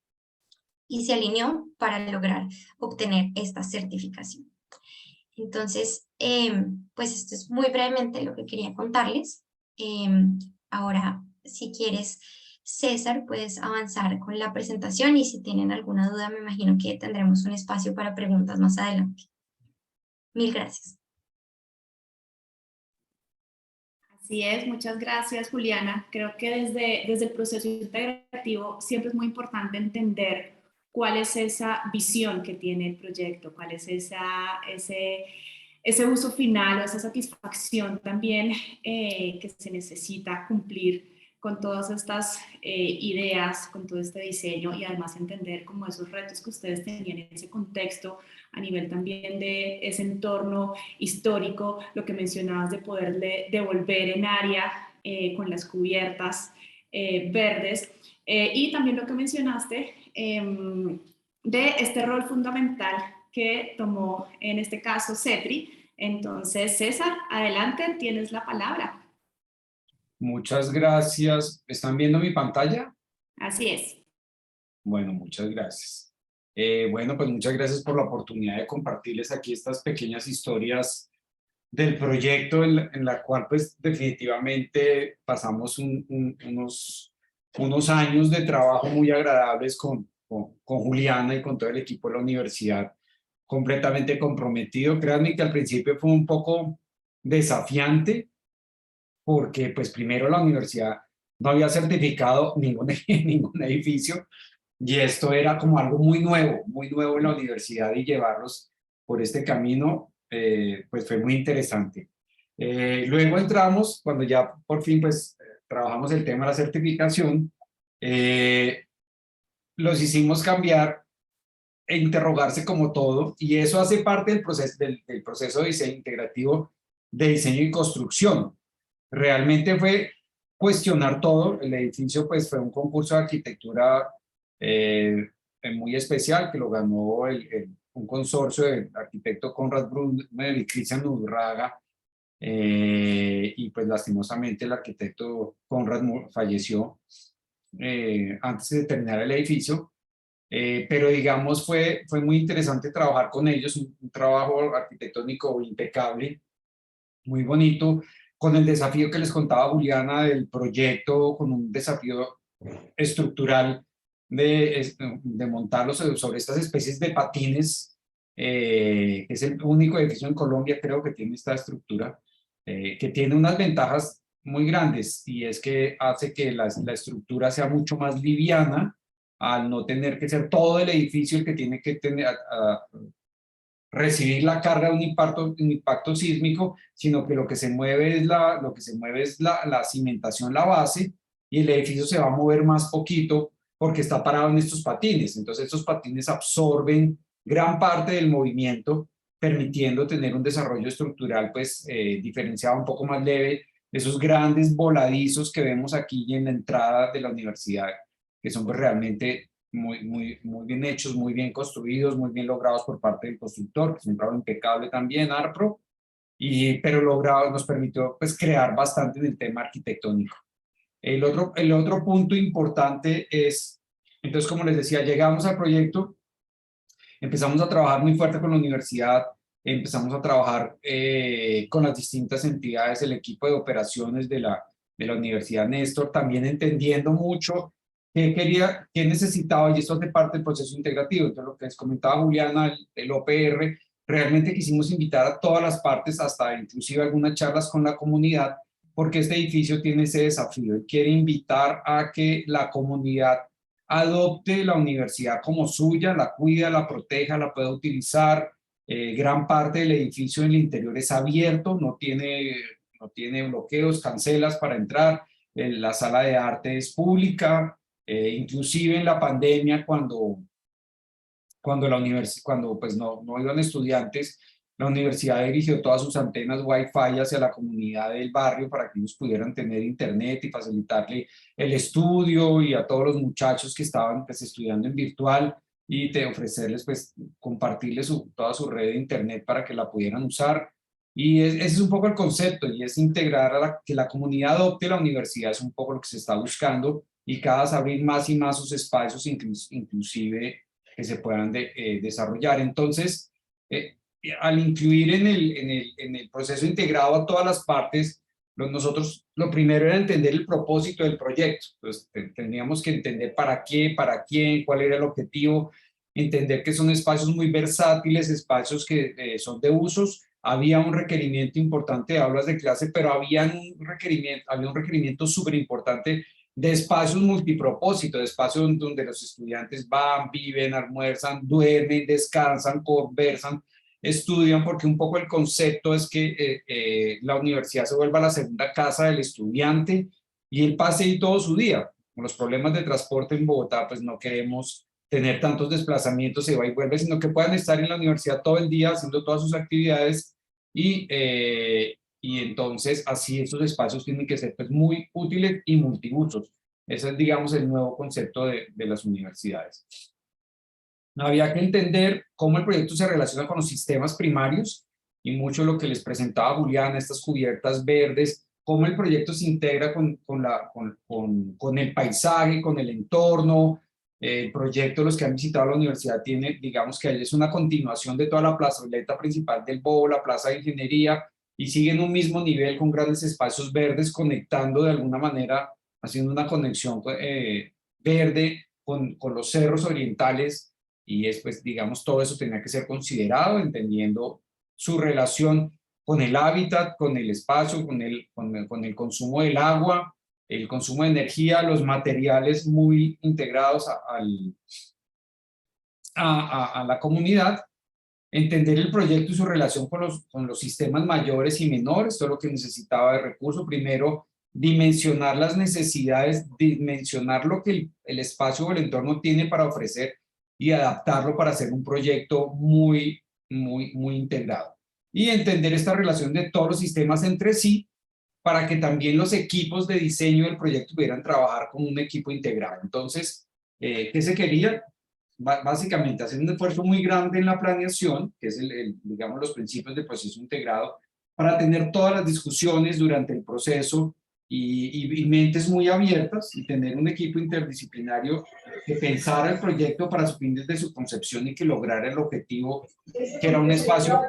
y se alineó para lograr obtener esta certificación. Entonces, pues esto es muy brevemente lo que quería contarles. Ahora, si quieres, César, puedes avanzar con la presentación y si tienen alguna duda, me imagino que tendremos un espacio para preguntas más adelante. Mil gracias. Así es, muchas gracias, Juliana. Creo que desde el proceso integrativo siempre es muy importante entender cuál es esa visión que tiene el proyecto, cuál es ese uso final o esa satisfacción también que se necesita cumplir con todas estas ideas, con todo este diseño y además entender como esos retos que ustedes tenían en ese contexto a nivel también de ese entorno histórico, lo que mencionabas de poderle devolver en área con las cubiertas verdes y también lo que mencionaste de este rol fundamental que tomó en este caso CETRI. Entonces, César, adelante, tienes la palabra. Muchas gracias. ¿Están viendo mi pantalla? Así es. Bueno, muchas gracias. Bueno, pues muchas gracias por la oportunidad de compartirles aquí estas pequeñas historias del proyecto en la cual pues definitivamente pasamos unos años de trabajo muy agradables con Juliana y con todo el equipo de la universidad, completamente comprometido. Créanme que al principio fue un poco desafiante porque pues primero la universidad no había certificado ningún edificio y esto era como algo muy nuevo en la universidad y llevarlos por este camino pues fue muy interesante. Luego entramos, cuando ya por fin pues trabajamos el tema de la certificación, los hicimos cambiar e interrogarse como todo y eso hace parte del proceso de diseño integrativo de diseño y construcción. Realmente fue cuestionar todo. El edificio pues fue un concurso de arquitectura muy especial que lo ganó un consorcio de arquitecto Konrad Brunner y Christian Urraga y pues lastimosamente el arquitecto Konrad falleció antes de terminar el edificio. Pero digamos fue muy interesante trabajar con ellos, un trabajo arquitectónico impecable, muy bonito, con el desafío que les contaba Juliana del proyecto, con un desafío estructural de montarlos sobre estas especies de patines, que es el único edificio en Colombia, creo que tiene esta estructura, que tiene unas ventajas muy grandes, y es que hace que la estructura sea mucho más liviana, al no tener que ser todo el edificio el que tiene que tener, recibir la carga de un impacto sísmico, sino que lo que se mueve es la cimentación, la base, y el edificio se va a mover más poquito porque está parado en estos patines. Entonces estos patines absorben gran parte del movimiento, permitiendo tener un desarrollo estructural pues diferenciado, un poco más leve, de esos grandes voladizos que vemos aquí en la entrada de la universidad, que son pues realmente muy bien hechos, muy bien construidos, muy bien logrados por parte del constructor, que es un trabajo impecable también, Arpro, pero logrado nos permitió pues crear bastante en el tema arquitectónico. El otro punto importante es, entonces como les decía, llegamos al proyecto, empezamos a trabajar muy fuerte con la universidad, empezamos a trabajar con las distintas entidades, el equipo de operaciones de la Universidad Néstor, también entendiendo mucho qué necesitaba, y esto hace parte del proceso integrativo. Entonces, lo que les comentaba Juliana, el OPR, realmente quisimos invitar a todas las partes, hasta inclusive algunas charlas con la comunidad, porque este edificio tiene ese desafío y quiere invitar a que la comunidad adopte la universidad como suya, la cuida, la proteja, la pueda utilizar. Gran parte del edificio en el interior es abierto, no tiene bloqueos, cancelas para entrar. La sala de arte es pública. Inclusive en la pandemia, cuando pues no iban estudiantes, la universidad dirigió todas sus antenas Wi-Fi hacia la comunidad del barrio para que ellos pudieran tener internet y facilitarle el estudio, y a todos los muchachos que estaban pues estudiando en virtual, y de ofrecerles, pues, compartirles toda su red de internet para que la pudieran usar. Y ese es un poco el concepto, y es integrar que la comunidad adopte la universidad, es un poco lo que se está buscando, y cada vez abrir más y más sus espacios, inclusive que se puedan desarrollar. Entonces, al incluir en el proceso integrado a todas las partes, nosotros lo primero era entender el propósito del proyecto. Pues teníamos que entender para qué, para quién, cuál era el objetivo, entender que son espacios muy versátiles, espacios que son de usos. Había un requerimiento importante de aulas de clase, pero había un requerimiento súper importante de espacios multipropósito, de espacios donde los estudiantes van, viven, almuerzan, duermen, descansan, conversan, estudian, porque un poco el concepto es que la universidad se vuelva la segunda casa del estudiante y él pase ahí todo su día. Con los problemas de transporte en Bogotá, pues no queremos tener tantos desplazamientos, se va y vuelve, sino que puedan estar en la universidad todo el día haciendo todas sus actividades y entonces así esos espacios tienen que ser pues muy útiles y multiusos. Ese es, digamos, el nuevo concepto de las universidades. Había que entender cómo el proyecto se relaciona con los sistemas primarios y mucho lo que les presentaba Juliana, estas cubiertas verdes, cómo el proyecto se integra con el paisaje, con el entorno. El proyecto, los que han visitado la universidad, tiene, digamos que es una continuación de toda la plazoleta principal del Bobo, la plaza de ingeniería, y sigue en un mismo nivel con grandes espacios verdes, conectando de alguna manera, haciendo una conexión verde con los cerros orientales. Y después, digamos, todo eso tenía que ser considerado, entendiendo su relación con el hábitat, con el espacio, con el consumo del agua, el consumo de energía, los materiales muy integrados a la comunidad, entender el proyecto y su relación con los sistemas mayores y menores, todo lo que necesitaba de recursos. Primero, dimensionar las necesidades, dimensionar lo que el espacio o el entorno tiene para ofrecer y adaptarlo para hacer un proyecto muy integrado. Y entender esta relación de todos los sistemas entre sí para que también los equipos de diseño del proyecto pudieran trabajar como un equipo integrado. Entonces, ¿qué se quería? Básicamente hacer un esfuerzo muy grande en la planeación, que es digamos, los principios del proceso integrado, para tener todas las discusiones durante el proceso y mentes muy abiertas, y tener un equipo interdisciplinario que pensara el proyecto para su fin desde su concepción y que lograra el objetivo, que era un espacio...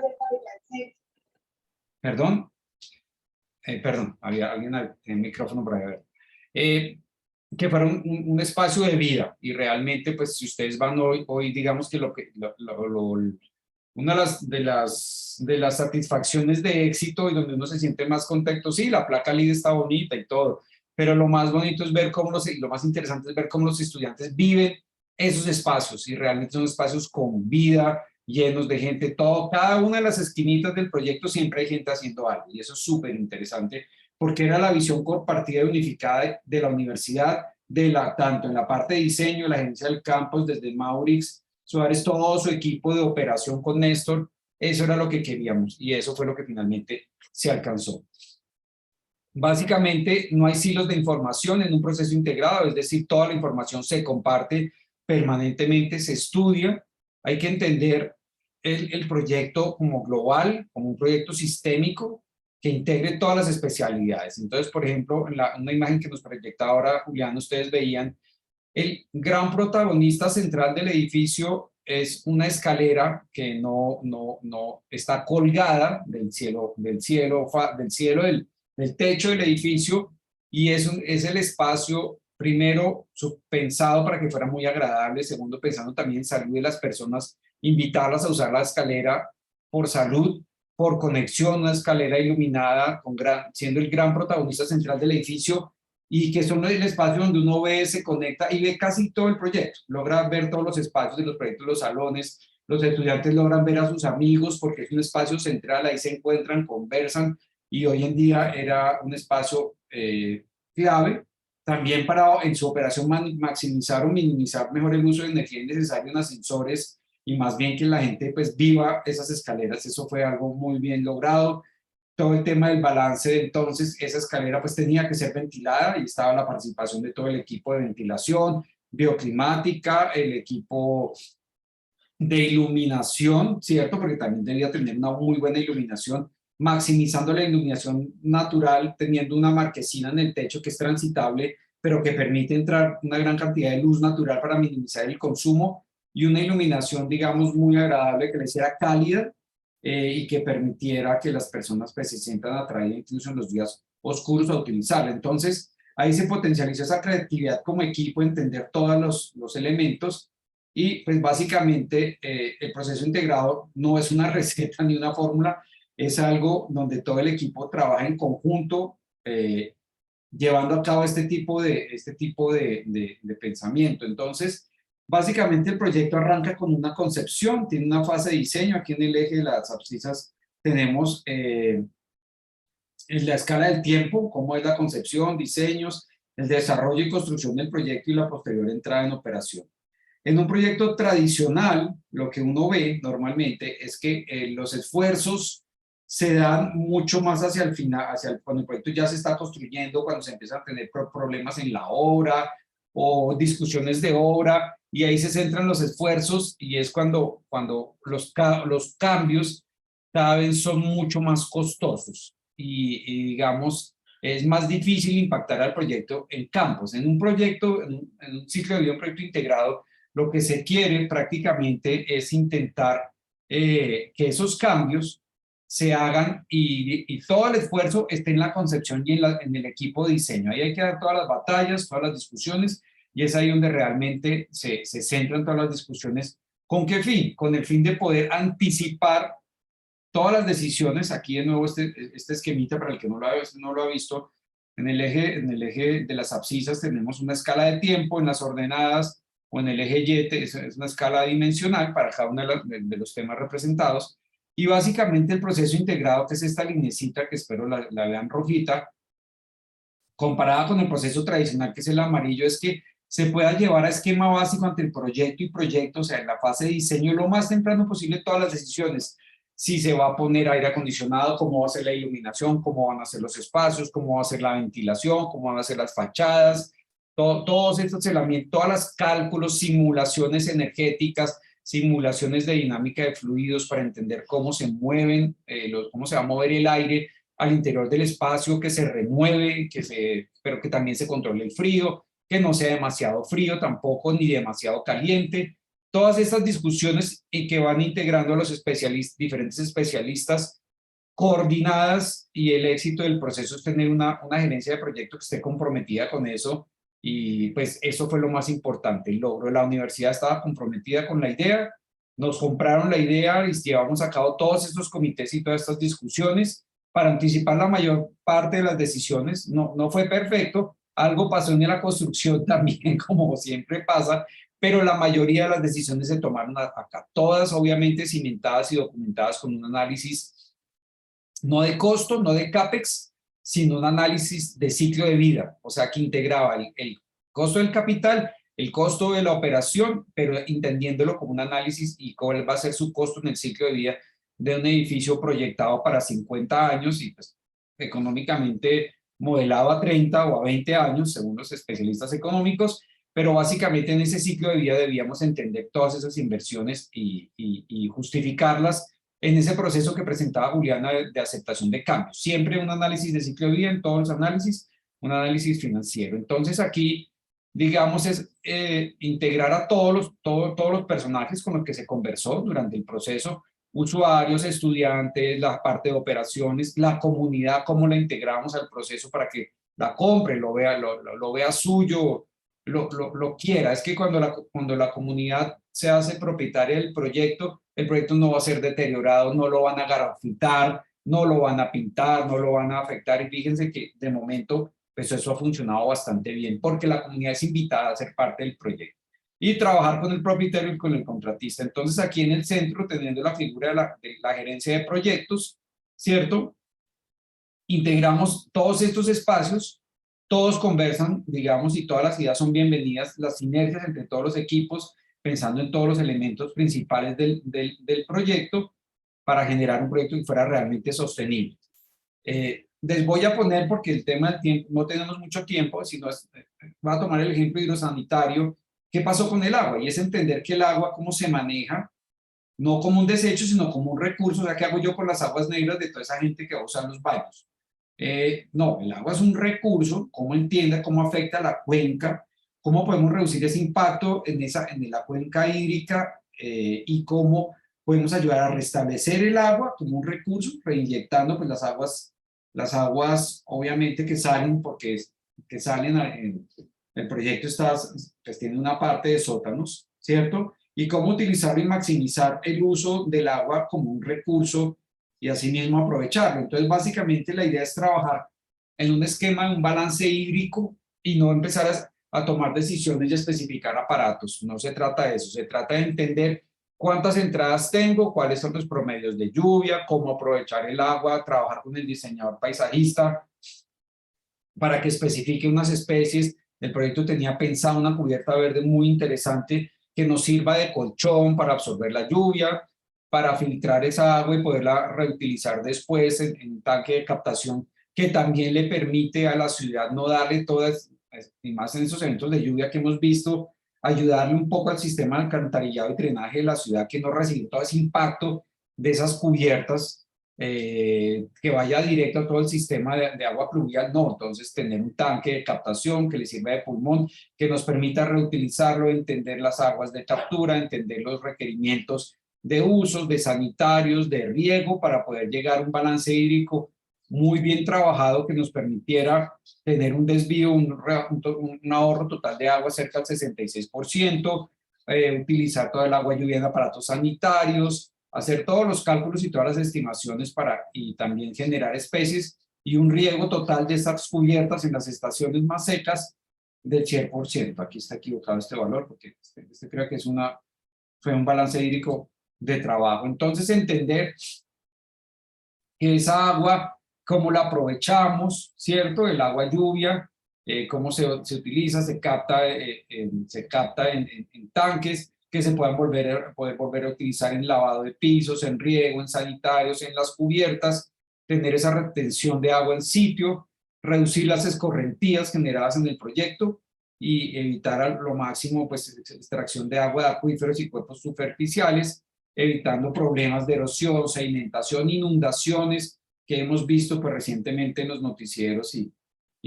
Perdón, había alguien en el micrófono por ahí. Que fuera un espacio de vida, y realmente, pues, si ustedes van hoy digamos que una de las satisfacciones de éxito y donde uno se siente más contento, sí, la placa LEED está bonita y todo, pero lo más bonito es ver lo más interesante es ver cómo los estudiantes viven esos espacios, y realmente son espacios con vida, llenos de gente, cada una de las esquinitas del proyecto siempre hay gente haciendo algo, y eso es súper interesante, porque era la visión compartida y unificada de la universidad, tanto en la parte de diseño, la gerencia del campus, desde Maurix Suárez, todo su equipo de operación con Néstor. Eso era lo que queríamos, y eso fue lo que finalmente se alcanzó. Básicamente, no hay silos de información en un proceso integrado, es decir, toda la información se comparte permanentemente, se estudia. Hay que entender el proyecto como global, como un proyecto sistémico que integre todas las especialidades. Entonces, por ejemplo, en una imagen que nos proyecta ahora Julián, ustedes veían, el gran protagonista central del edificio es una escalera que no está colgada del techo del edificio, y es el espacio, primero, pensado para que fuera muy agradable, segundo, pensando también en salud de las personas, invitarlas a usar la escalera por salud, por conexión, una escalera iluminada, siendo el gran protagonista central del edificio, y que son el espacio donde uno ve, se conecta y ve casi todo el proyecto, logra ver todos los espacios de los proyectos, los salones, los estudiantes logran ver a sus amigos porque es un espacio central, ahí se encuentran, conversan, y hoy en día era un espacio clave también para en su operación maximizar o minimizar mejor el uso de energía innecesaria en ascensores, y más bien que la gente pues viva esas escaleras. Eso fue algo muy bien logrado. Todo el tema del balance, entonces esa escalera pues tenía que ser ventilada, y estaba la participación de todo el equipo de ventilación, bioclimática, el equipo de iluminación, ¿cierto? Porque también debería tener una muy buena iluminación, maximizando la iluminación natural, teniendo una marquesina en el techo que es transitable, pero que permite entrar una gran cantidad de luz natural para minimizar el consumo, y una iluminación, digamos, muy agradable, que le hiciera cálida y que permitiera que las personas pues, se sientan atraídas incluso en los días oscuros a utilizarla. Entonces, ahí se potencializa esa creatividad como equipo, entender todos los elementos. Y pues básicamente el proceso integrado no es una receta ni una fórmula, es algo donde todo el equipo trabaja en conjunto, llevando a cabo este tipo de pensamiento. Entonces, básicamente el proyecto arranca con una concepción, tiene una fase de diseño. Aquí en el eje de las abscisas tenemos en la escala del tiempo, cómo es la concepción, diseños, el desarrollo y construcción del proyecto y la posterior entrada en operación. En un proyecto tradicional, lo que uno ve normalmente es que los esfuerzos se dan mucho más hacia el final, cuando el proyecto ya se está construyendo, cuando se empiezan a tener problemas en la obra o discusiones de obra, y ahí se centran los esfuerzos, y es cuando los cambios cada vez son mucho más costosos y digamos, es más difícil impactar al proyecto en campos. En un proyecto, en un ciclo de vida, un proyecto integrado, lo que se quiere prácticamente es intentar que esos cambios se hagan y todo el esfuerzo esté en la concepción y en el equipo de diseño. Ahí hay que dar todas las batallas, todas las discusiones, y es ahí donde realmente se centran todas las discusiones. ¿Con qué fin? Con el fin de poder anticipar todas las decisiones. Aquí de nuevo este esquemita, para el que no lo ha visto, en el eje de las abscisas tenemos una escala de tiempo, en las ordenadas o en el eje Y es una escala dimensional para cada uno de los temas representados, y básicamente el proceso integrado, que es esta linecita que espero la vean rojita, comparada con el proceso tradicional, que es el amarillo, es que se pueda llevar a esquema básico ante el proyecto y proyecto, o sea, en la fase de diseño, lo más temprano posible todas las decisiones. Si se va a poner aire acondicionado, cómo va a ser la iluminación, cómo van a ser los espacios, cómo va a ser la ventilación, cómo van a ser las fachadas, todos estos elementos, todas las cálculos, simulaciones energéticas, simulaciones de dinámica de fluidos para entender cómo se mueven, cómo se va a mover el aire al interior del espacio, que se remueve, pero que también se controle el frío, que no sea demasiado frío tampoco, ni demasiado caliente. Todas estas discusiones y que van integrando a los diferentes especialistas coordinadas, y el éxito del proceso es tener una gerencia de proyecto que esté comprometida con eso, y pues eso fue lo más importante, el logro. La universidad estaba comprometida con la idea, nos compraron la idea y llevamos a cabo todos estos comités y todas estas discusiones para anticipar la mayor parte de las decisiones. No fue perfecto, algo pasó en la construcción también, como siempre pasa, pero la mayoría de las decisiones se tomaron acá, todas obviamente cimentadas y documentadas con un análisis no de costo, no de CAPEX, sino un análisis de ciclo de vida, o sea, que integraba el costo del capital, el costo de la operación, pero entendiéndolo como un análisis y cuál va a ser su costo en el ciclo de vida de un edificio proyectado para 50 años y pues económicamente modelado a 30 o a 20 años, según los especialistas económicos, pero básicamente en ese ciclo de vida debíamos entender todas esas inversiones y justificarlas en ese proceso que presentaba Juliana de aceptación de cambios. Siempre un análisis de ciclo de vida, en todos los análisis, un análisis financiero. Entonces aquí, digamos, es integrar a todos los personajes con los que se conversó durante el proceso, usuarios, estudiantes, la parte de operaciones, la comunidad, cómo la integramos al proceso para que la compre, lo vea suyo, lo quiera. Es que cuando la comunidad se hace propietaria del proyecto, el proyecto no va a ser deteriorado, no lo van a grafitar, no lo van a pintar, no lo van a afectar, y fíjense que de momento pues eso ha funcionado bastante bien porque la comunidad es invitada a ser parte del proyecto y trabajar con el propietario y con el contratista. Entonces aquí en el centro, teniendo la figura de la gerencia de proyectos, ¿cierto? Integramos todos estos espacios, todos conversan, digamos, y todas las ideas son bienvenidas, las sinergias entre todos los equipos, pensando en todos los elementos principales del proyecto para generar un proyecto que fuera realmente sostenible. Les voy a poner, porque el tema del tiempo, no tenemos mucho tiempo, sino voy a tomar el ejemplo hidrosanitario. ¿Qué pasó con el agua? Y es entender que el agua, cómo se maneja, no como un desecho, sino como un recurso. O sea, ¿qué hago yo con las aguas negras de toda esa gente que va a usar los baños? No, el agua es un recurso, cómo entienda, cómo afecta a la cuenca, cómo podemos reducir ese impacto en la cuenca hídrica y cómo podemos ayudar a restablecer el agua como un recurso, reinyectando pues las aguas obviamente que salen, porque que salen, el proyecto está, pues tiene una parte de sótanos, ¿cierto? Y cómo utilizarlo y maximizar el uso del agua como un recurso y asimismo aprovecharlo. Entonces, básicamente la idea es trabajar en un esquema de un balance hídrico y no empezar a tomar decisiones y especificar aparatos. No se trata de eso, se trata de entender cuántas entradas tengo, cuáles son los promedios de lluvia, cómo aprovechar el agua, trabajar con el diseñador paisajista para que especifique unas especies. El proyecto tenía pensado una cubierta verde muy interesante que nos sirva de colchón para absorber la lluvia, para filtrar esa agua y poderla reutilizar después en un tanque de captación que también le permite a la ciudad no darle todas, y más en esos eventos de lluvia que hemos visto, ayudarle un poco al sistema de alcantarillado y drenaje de la ciudad que no recibe todo ese impacto de esas cubiertas, que vaya directo a todo el sistema de agua pluvial. No, entonces tener un tanque de captación que le sirva de pulmón, que nos permita reutilizarlo, entender las aguas de captura, entender los requerimientos de usos, de sanitarios, de riego, para poder llegar a un balance hídrico muy bien trabajado que nos permitiera tener un desvío, un ahorro total de agua cerca del 66%, utilizar toda el agua lluvia en aparatos sanitarios, hacer todos los cálculos y todas las estimaciones y también generar especies y un riego total de estas cubiertas en las estaciones más secas del 100%. Aquí está equivocado este valor porque este creo que fue un balance hídrico de trabajo. Entonces, entender que esa agua, cómo la aprovechamos, ¿cierto? El agua lluvia, cómo se utiliza, se capta en tanques que se puedan poder volver a utilizar en lavado de pisos, en riego, en sanitarios, en las cubiertas, tener esa retención de agua en sitio, reducir las escorrentías generadas en el proyecto y evitar a lo máximo pues extracción de agua de acuíferos y cuerpos superficiales, evitando problemas de erosión, sedimentación, inundaciones que hemos visto pues recientemente en los noticieros y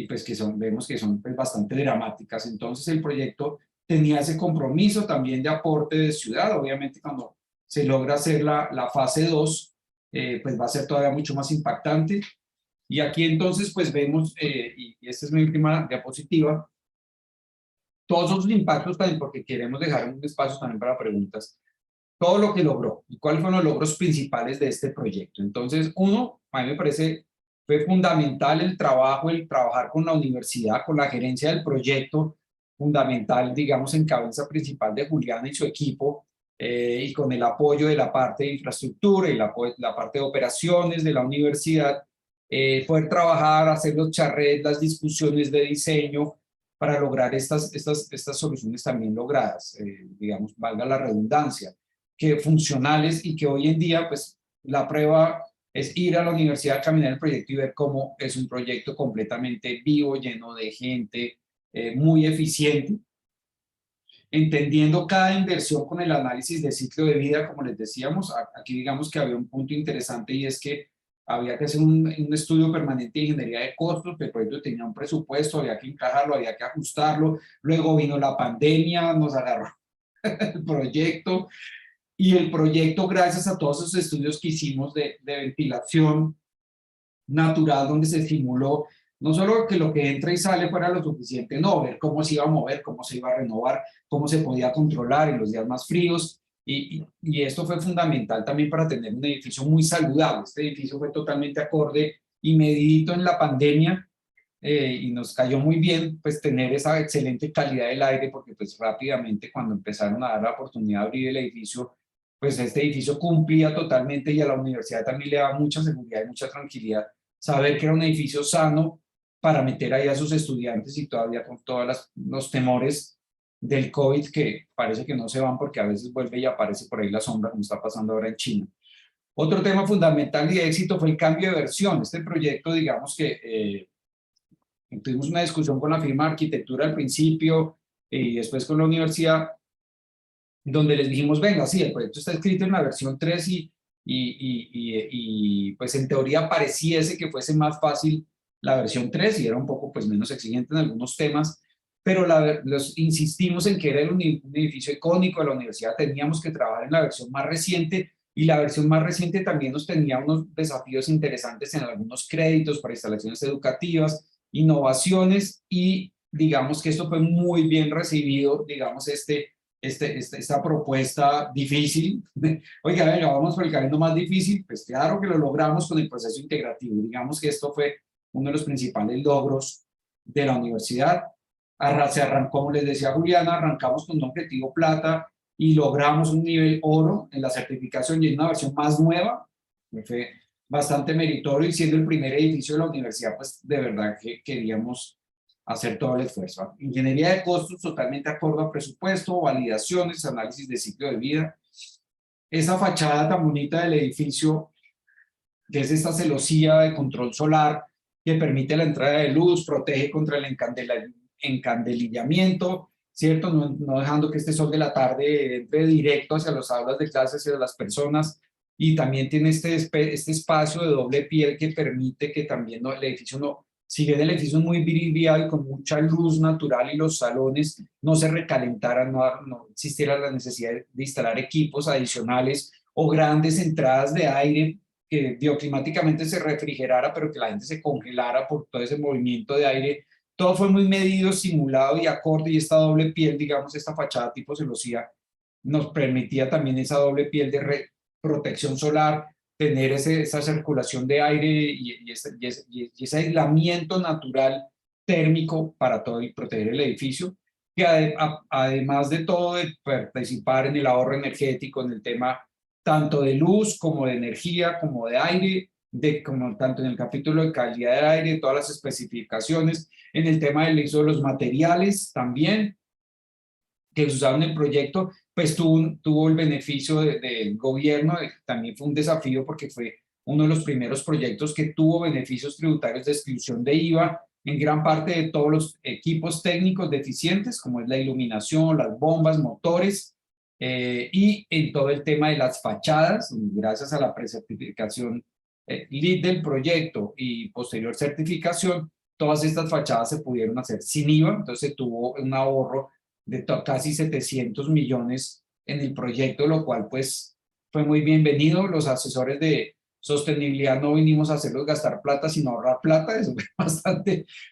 pues vemos que son pues, bastante dramáticas. Entonces el proyecto tenía ese compromiso también de aporte de ciudad. Obviamente cuando se logra hacer la fase 2, pues va a ser todavía mucho más impactante. Y aquí entonces pues vemos, y esta es mi última diapositiva, todos esos impactos también, porque queremos dejar un espacio también para preguntas, todo lo que logró y cuáles fueron los logros principales de este proyecto. Entonces, uno, a mí me parece, fue fundamental el trabajar con la universidad, con la gerencia del proyecto, fundamental, digamos, en cabeza principal de Juliana y su equipo, y con el apoyo de la parte de infraestructura y la parte de operaciones de la universidad, poder trabajar, hacer los charrets, las discusiones de diseño, para lograr estas soluciones también logradas, digamos, valga la redundancia, que funcionales y que hoy en día, pues, la prueba es ir a la universidad, caminar el proyecto y ver cómo es un proyecto completamente vivo, lleno de gente, muy eficiente, entendiendo cada inversión con el análisis de ciclo de vida, como les decíamos. Aquí digamos que había un punto interesante y es que había que hacer un estudio permanente de ingeniería de costos. El proyecto tenía un presupuesto, había que encajarlo, había que ajustarlo. Luego vino la pandemia, nos agarró el proyecto. Y el proyecto, gracias a todos esos estudios que hicimos de ventilación natural, donde se simuló no solo que lo que entra y sale fuera lo suficiente, no, ver cómo se iba a mover, cómo se iba a renovar, cómo se podía controlar en los días más fríos, y esto fue fundamental también para tener un edificio muy saludable. Este edificio fue totalmente acorde y medidito en la pandemia, y nos cayó muy bien pues tener esa excelente calidad del aire, porque pues rápidamente cuando empezaron a dar la oportunidad de abrir el edificio, pues este edificio cumplía totalmente, y a la universidad también le daba mucha seguridad y mucha tranquilidad saber que era un edificio sano para meter ahí a sus estudiantes, y todavía con todos los temores del COVID que parece que no se van, porque a veces vuelve y aparece por ahí la sombra, como está pasando ahora en China. Otro tema fundamental y de éxito fue el cambio de versión. Este proyecto, digamos que tuvimos una discusión con la firma de arquitectura al principio y después con la universidad, donde les dijimos, venga, sí, el proyecto está escrito en la versión 3 pues en teoría pareciese que fuese más fácil la versión 3 y era un poco pues menos exigente en algunos temas, pero insistimos en que era un edificio icónico de la universidad, teníamos que trabajar en la versión más reciente y la versión más reciente también nos tenía unos desafíos interesantes en algunos créditos para instalaciones educativas, innovaciones y digamos que esto fue muy bien recibido, digamos esta propuesta difícil. Oiga, venga, vamos por el camino más difícil, pues claro que lo logramos con el proceso integrativo. Digamos que esto fue uno de los principales logros de la universidad. Se arrancó, como les decía Juliana, arrancamos con un objetivo plata y logramos un nivel oro en la certificación y en una versión más nueva. Fue bastante meritorio y siendo el primer edificio de la universidad, pues de verdad que queríamos hacer todo el esfuerzo. Ingeniería de costos totalmente acorde a presupuesto, validaciones, análisis de ciclo de vida. Esa fachada tan bonita del edificio, que es esta celosía de control solar que permite la entrada de luz, protege contra el encandelillamiento, ¿cierto? No dejando que este sol de la tarde entre directo hacia las aulas de clases, hacia las personas, y también tiene este espacio de doble piel que permite que también el edificio no, si bien el edificio es muy viridial con mucha luz natural y los salones no se recalentaran, no existiera la necesidad de instalar equipos adicionales o grandes entradas de aire que bioclimáticamente se refrigerara, pero que la gente se congelara por todo ese movimiento de aire. Todo fue muy medido, simulado y acorde, y esta doble piel, digamos, esta fachada tipo celosía, nos permitía también esa doble piel de protección solar, tener esa circulación de aire y ese aislamiento natural térmico para todo y proteger el edificio, que además de todo de participar en el ahorro energético, en el tema tanto de luz como de energía, como de aire, como tanto en el capítulo de calidad de aire, todas las especificaciones, en el tema del uso de los materiales también, que se usaron en el proyecto, pues tuvo el beneficio del gobierno, también fue un desafío porque fue uno de los primeros proyectos que tuvo beneficios tributarios de exclusión de IVA en gran parte de todos los equipos técnicos deficientes, como es la iluminación, las bombas, motores, y en todo el tema de las fachadas, gracias a la precertificación LEED del proyecto y posterior certificación, todas estas fachadas se pudieron hacer sin IVA, entonces se tuvo un ahorro de casi 700 millones en el proyecto, lo cual pues fue muy bienvenido. Los asesores de sostenibilidad no vinimos a hacerlos gastar plata, sino ahorrar plata, eso fue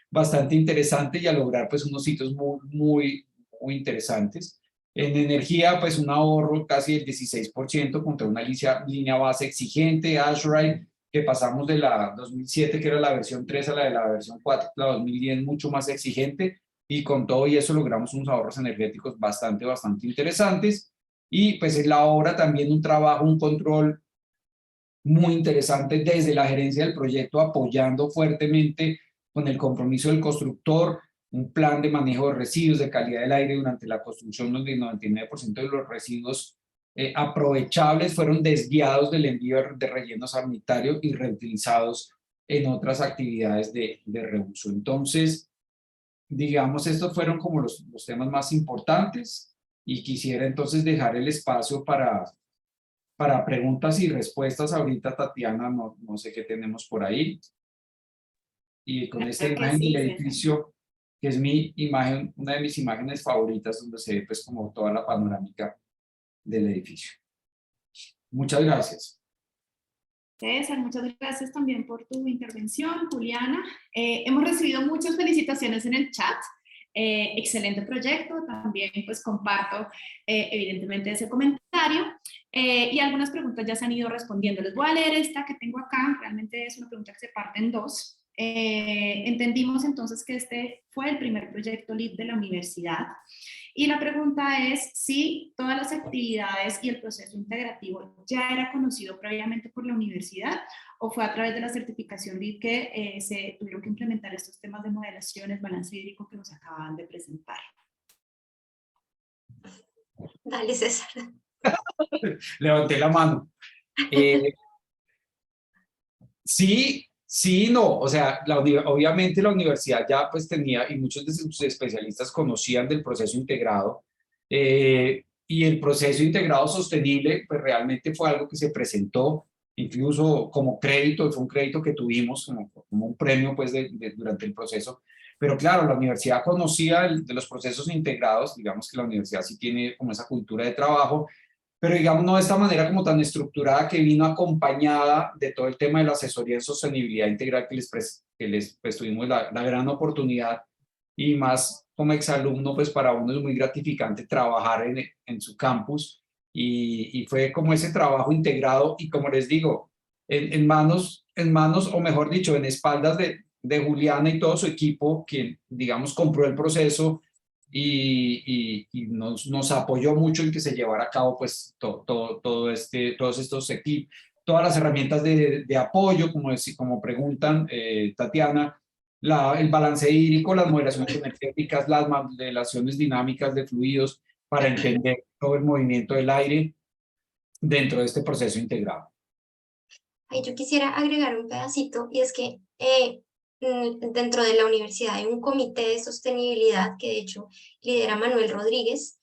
bastante interesante y a lograr pues unos sitios muy interesantes. En energía, pues un ahorro casi del 16% contra una línea base exigente, ASHRAE, que pasamos de la 2007, que era la versión 3, a la versión 4, la 2010 mucho más exigente, y con todo y eso logramos unos ahorros energéticos bastante interesantes, y pues en la obra también un trabajo, un control muy interesante desde la gerencia del proyecto, apoyando fuertemente con el compromiso del constructor, un plan de manejo de residuos de calidad del aire durante la construcción, donde el 99% de los residuos aprovechables fueron desviados del envío de relleno sanitario y reutilizados en otras actividades de reuso. Entonces, digamos, estos fueron como los temas más importantes y quisiera entonces dejar el espacio para preguntas y respuestas. Ahorita, Tatiana, no sé qué tenemos por ahí. Y con esta imagen del edificio, que es mi imagen, una de mis imágenes favoritas, donde se ve pues como toda la panorámica del edificio. Muchas gracias. César, muchas gracias también por tu intervención, Juliana. Hemos recibido muchas felicitaciones en el chat. Excelente proyecto, también pues comparto evidentemente ese comentario y algunas preguntas ya se han ido respondiendo. Les voy a leer esta que tengo acá, realmente es una pregunta que se parte en dos. Entendimos entonces que este fue el primer proyecto LEED de la universidad y la pregunta es si todas las actividades y el proceso integrativo ya era conocido previamente por la universidad o fue a través de la certificación LEED que se tuvieron que implementar estos temas de modelaciones, balance hídrico que nos acaban de presentar. Dale, César. Levanté la mano. Sí, no, o sea, obviamente la universidad ya pues tenía, y muchos de sus especialistas conocían del proceso integrado, y el proceso integrado sostenible, pues realmente fue algo que se presentó incluso como crédito, fue un crédito que tuvimos como un premio pues durante el proceso. Pero claro, la universidad conocía de los procesos integrados, digamos que la universidad sí tiene como esa cultura de trabajo, pero digamos no de esta manera como tan estructurada, que vino acompañada de todo el tema de la asesoría en sostenibilidad integral que les pues, tuvimos la gran oportunidad, y más como exalumno, pues para uno es muy gratificante trabajar en su campus, y fue como ese trabajo integrado y, como les digo, en manos, o mejor dicho, en espaldas de Juliana y todo su equipo, quien digamos compró el proceso y nos apoyó mucho en que se llevara a cabo pues todos estos equipos, todas las herramientas de apoyo, como preguntan Tatiana, el balance hídrico, las modelaciones energéticas, las modelaciones dinámicas de fluidos, para entender todo el movimiento del aire dentro de este proceso integrado. Ay, yo quisiera agregar un pedacito, y es que dentro de la universidad hay un comité de sostenibilidad que de hecho lidera Manuel Rodríguez,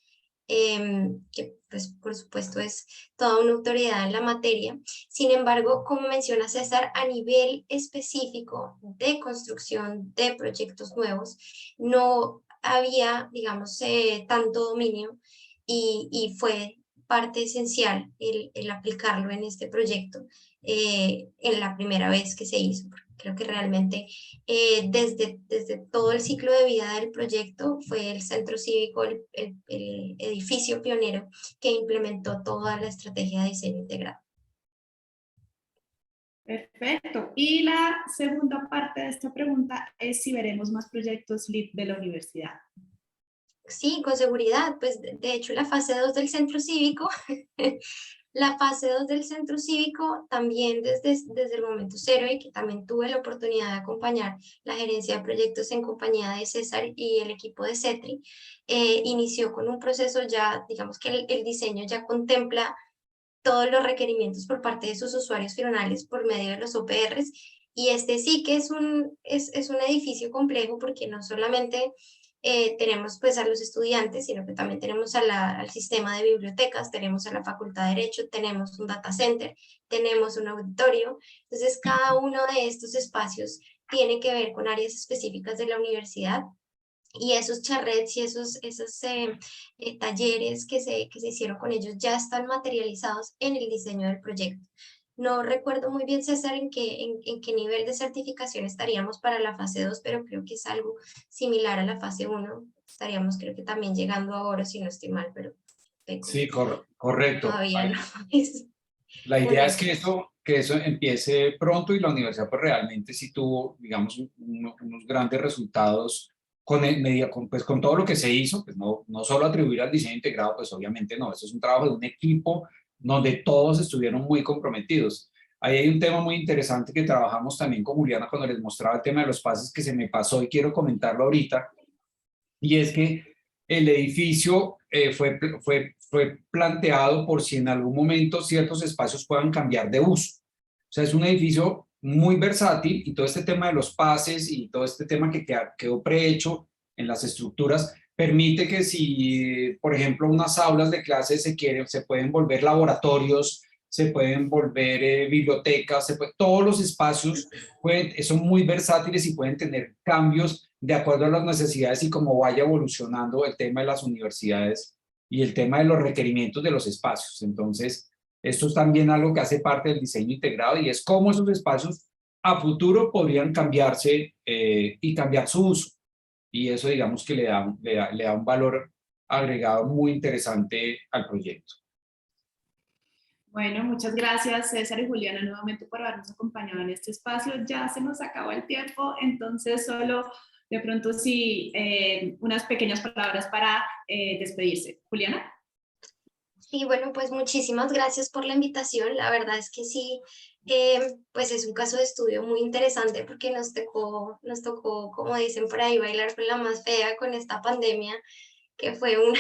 que pues por supuesto es toda una autoridad en la materia. Sin embargo, como menciona César, a nivel específico de construcción de proyectos nuevos, no había, digamos, tanto dominio, y fue parte esencial el aplicarlo en este proyecto en la primera vez que se hizo. Creo que realmente desde todo el ciclo de vida del proyecto fue el centro cívico el edificio pionero que implementó toda la estrategia de diseño integrado. Perfecto. Y la segunda parte de esta pregunta es si veremos más proyectos LEED de la universidad. Sí, con seguridad. Pues de hecho la fase 2 del centro cívico la fase 2 del centro cívico también desde el momento cero, y que también tuve la oportunidad de acompañar la gerencia de proyectos en compañía de César y el equipo de CETRI, inició con un proceso ya, digamos que el diseño ya contempla todos los requerimientos por parte de sus usuarios finales por medio de los OPRs, y este sí que es un edificio complejo, porque no solamente tenemos pues a los estudiantes, sino que también tenemos al sistema de bibliotecas, tenemos a la Facultad de Derecho, tenemos un data center, tenemos un auditorio. Entonces cada uno de estos espacios tiene que ver con áreas específicas de la universidad, y esos charrets y esos talleres que se hicieron con ellos ya están materializados en el diseño del proyecto. No recuerdo muy bien, César, en qué nivel de certificación estaríamos para la fase 2, pero creo que es algo similar a la fase 1. Estaríamos, creo que también llegando a oro, si no estoy mal, pero Sí, correcto. todavía no es La un idea es hecho. que eso empiece pronto, y la universidad pues realmente sí tuvo, digamos, unos grandes resultados pues, con todo lo que se hizo, pues no solo atribuir al diseño integrado, pues obviamente no, eso es un trabajo de un equipo donde todos estuvieron muy comprometidos. Ahí hay un tema muy interesante que trabajamos también con Juliana cuando les mostraba el tema de los pases, que se me pasó y quiero comentarlo ahorita, y es que el edificio fue planteado por si en algún momento ciertos espacios puedan cambiar de uso. O sea, es un edificio muy versátil, y todo este tema de los pases y todo este tema que quedó prehecho en las estructuras permite que, si, por ejemplo, unas aulas de clases se pueden volver laboratorios, se pueden volver bibliotecas, todos los espacios son muy versátiles y pueden tener cambios de acuerdo a las necesidades y cómo vaya evolucionando el tema de las universidades y el tema de los requerimientos de los espacios. Entonces, esto es también algo que hace parte del diseño integrado, y es cómo esos espacios a futuro podrían cambiarse y cambiar su uso. Y eso, digamos que le da un valor agregado muy interesante al proyecto. Bueno, muchas gracias César y Juliana nuevamente por habernos acompañado en este espacio. Ya se nos acabó el tiempo, entonces solo de pronto sí unas pequeñas palabras para despedirse. Juliana. Sí, bueno, pues muchísimas gracias por la invitación. La verdad es que sí, pues es un caso de estudio muy interesante, porque nos tocó, como dicen por ahí, bailar con la más fea con esta pandemia, que fue un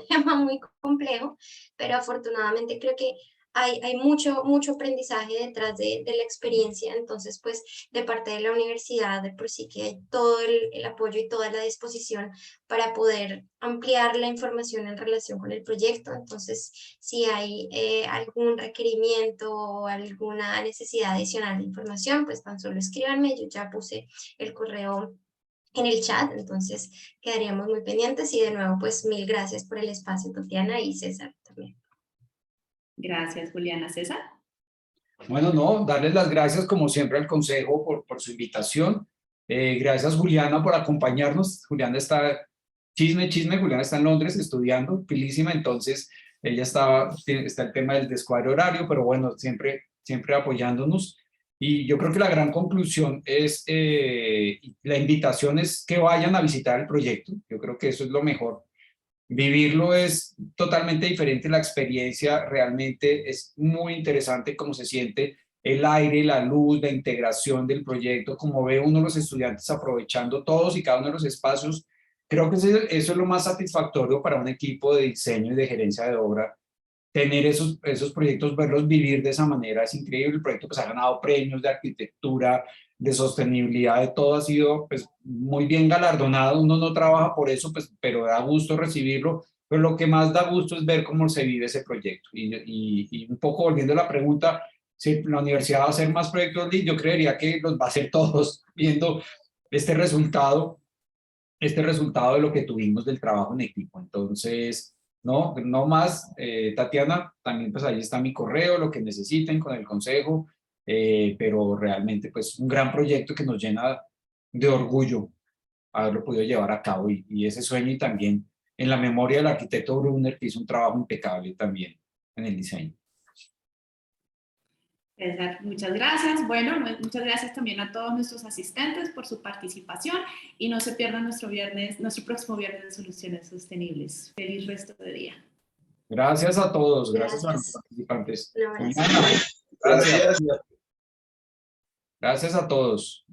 tema muy complejo, pero afortunadamente creo que hay mucho aprendizaje detrás de la experiencia, entonces pues de parte de la universidad de por sí que hay todo el apoyo y toda la disposición para poder ampliar la información en relación con el proyecto. Entonces si hay algún requerimiento o alguna necesidad adicional de información, pues tan solo escríbanme, yo ya puse el correo en el chat, entonces quedaríamos muy pendientes y de nuevo pues mil gracias por el espacio, Tatiana y César también. Gracias, Juliana. César. Bueno, no, darles las gracias como siempre al Consejo por su invitación. Gracias, Juliana, por acompañarnos. Juliana está, chisme, Juliana está en Londres estudiando, pilísima, entonces ella está el tema del descuadre horario, pero bueno, siempre apoyándonos. Y yo creo que la gran conclusión es, la invitación es que vayan a visitar el proyecto. Yo creo que eso es lo mejor. Vivirlo es totalmente diferente, la experiencia realmente es muy interesante cómo se siente el aire, la luz, la integración del proyecto, como ve uno los estudiantes aprovechando todos y cada uno de los espacios. Creo que eso es lo más satisfactorio para un equipo de diseño y de gerencia de obra, tener esos proyectos, verlos vivir de esa manera, es increíble. El proyecto pues ha ganado premios de arquitectura, de sostenibilidad, de todo ha sido pues muy bien galardonado. Uno no trabaja por eso, pues, pero da gusto recibirlo, pero lo que más da gusto es ver cómo se vive ese proyecto. Y un poco volviendo a la pregunta, si la universidad va a hacer más proyectos, yo creería que los va a hacer todos, viendo este resultado de lo que tuvimos del trabajo en equipo. Entonces, no más, Tatiana, también pues ahí está mi correo, lo que necesiten con el consejo, pero realmente pues un gran proyecto que nos llena de orgullo haberlo podido llevar a cabo y ese sueño, y también en la memoria del arquitecto Brunner, que hizo un trabajo impecable también en el diseño. César, muchas gracias. Bueno, muchas gracias también a todos nuestros asistentes por su participación y no se pierdan nuestro próximo viernes de Soluciones Sostenibles. Feliz resto de día. Gracias a todos, gracias a los participantes. Un abrazo. Gracias. Gracias a todos.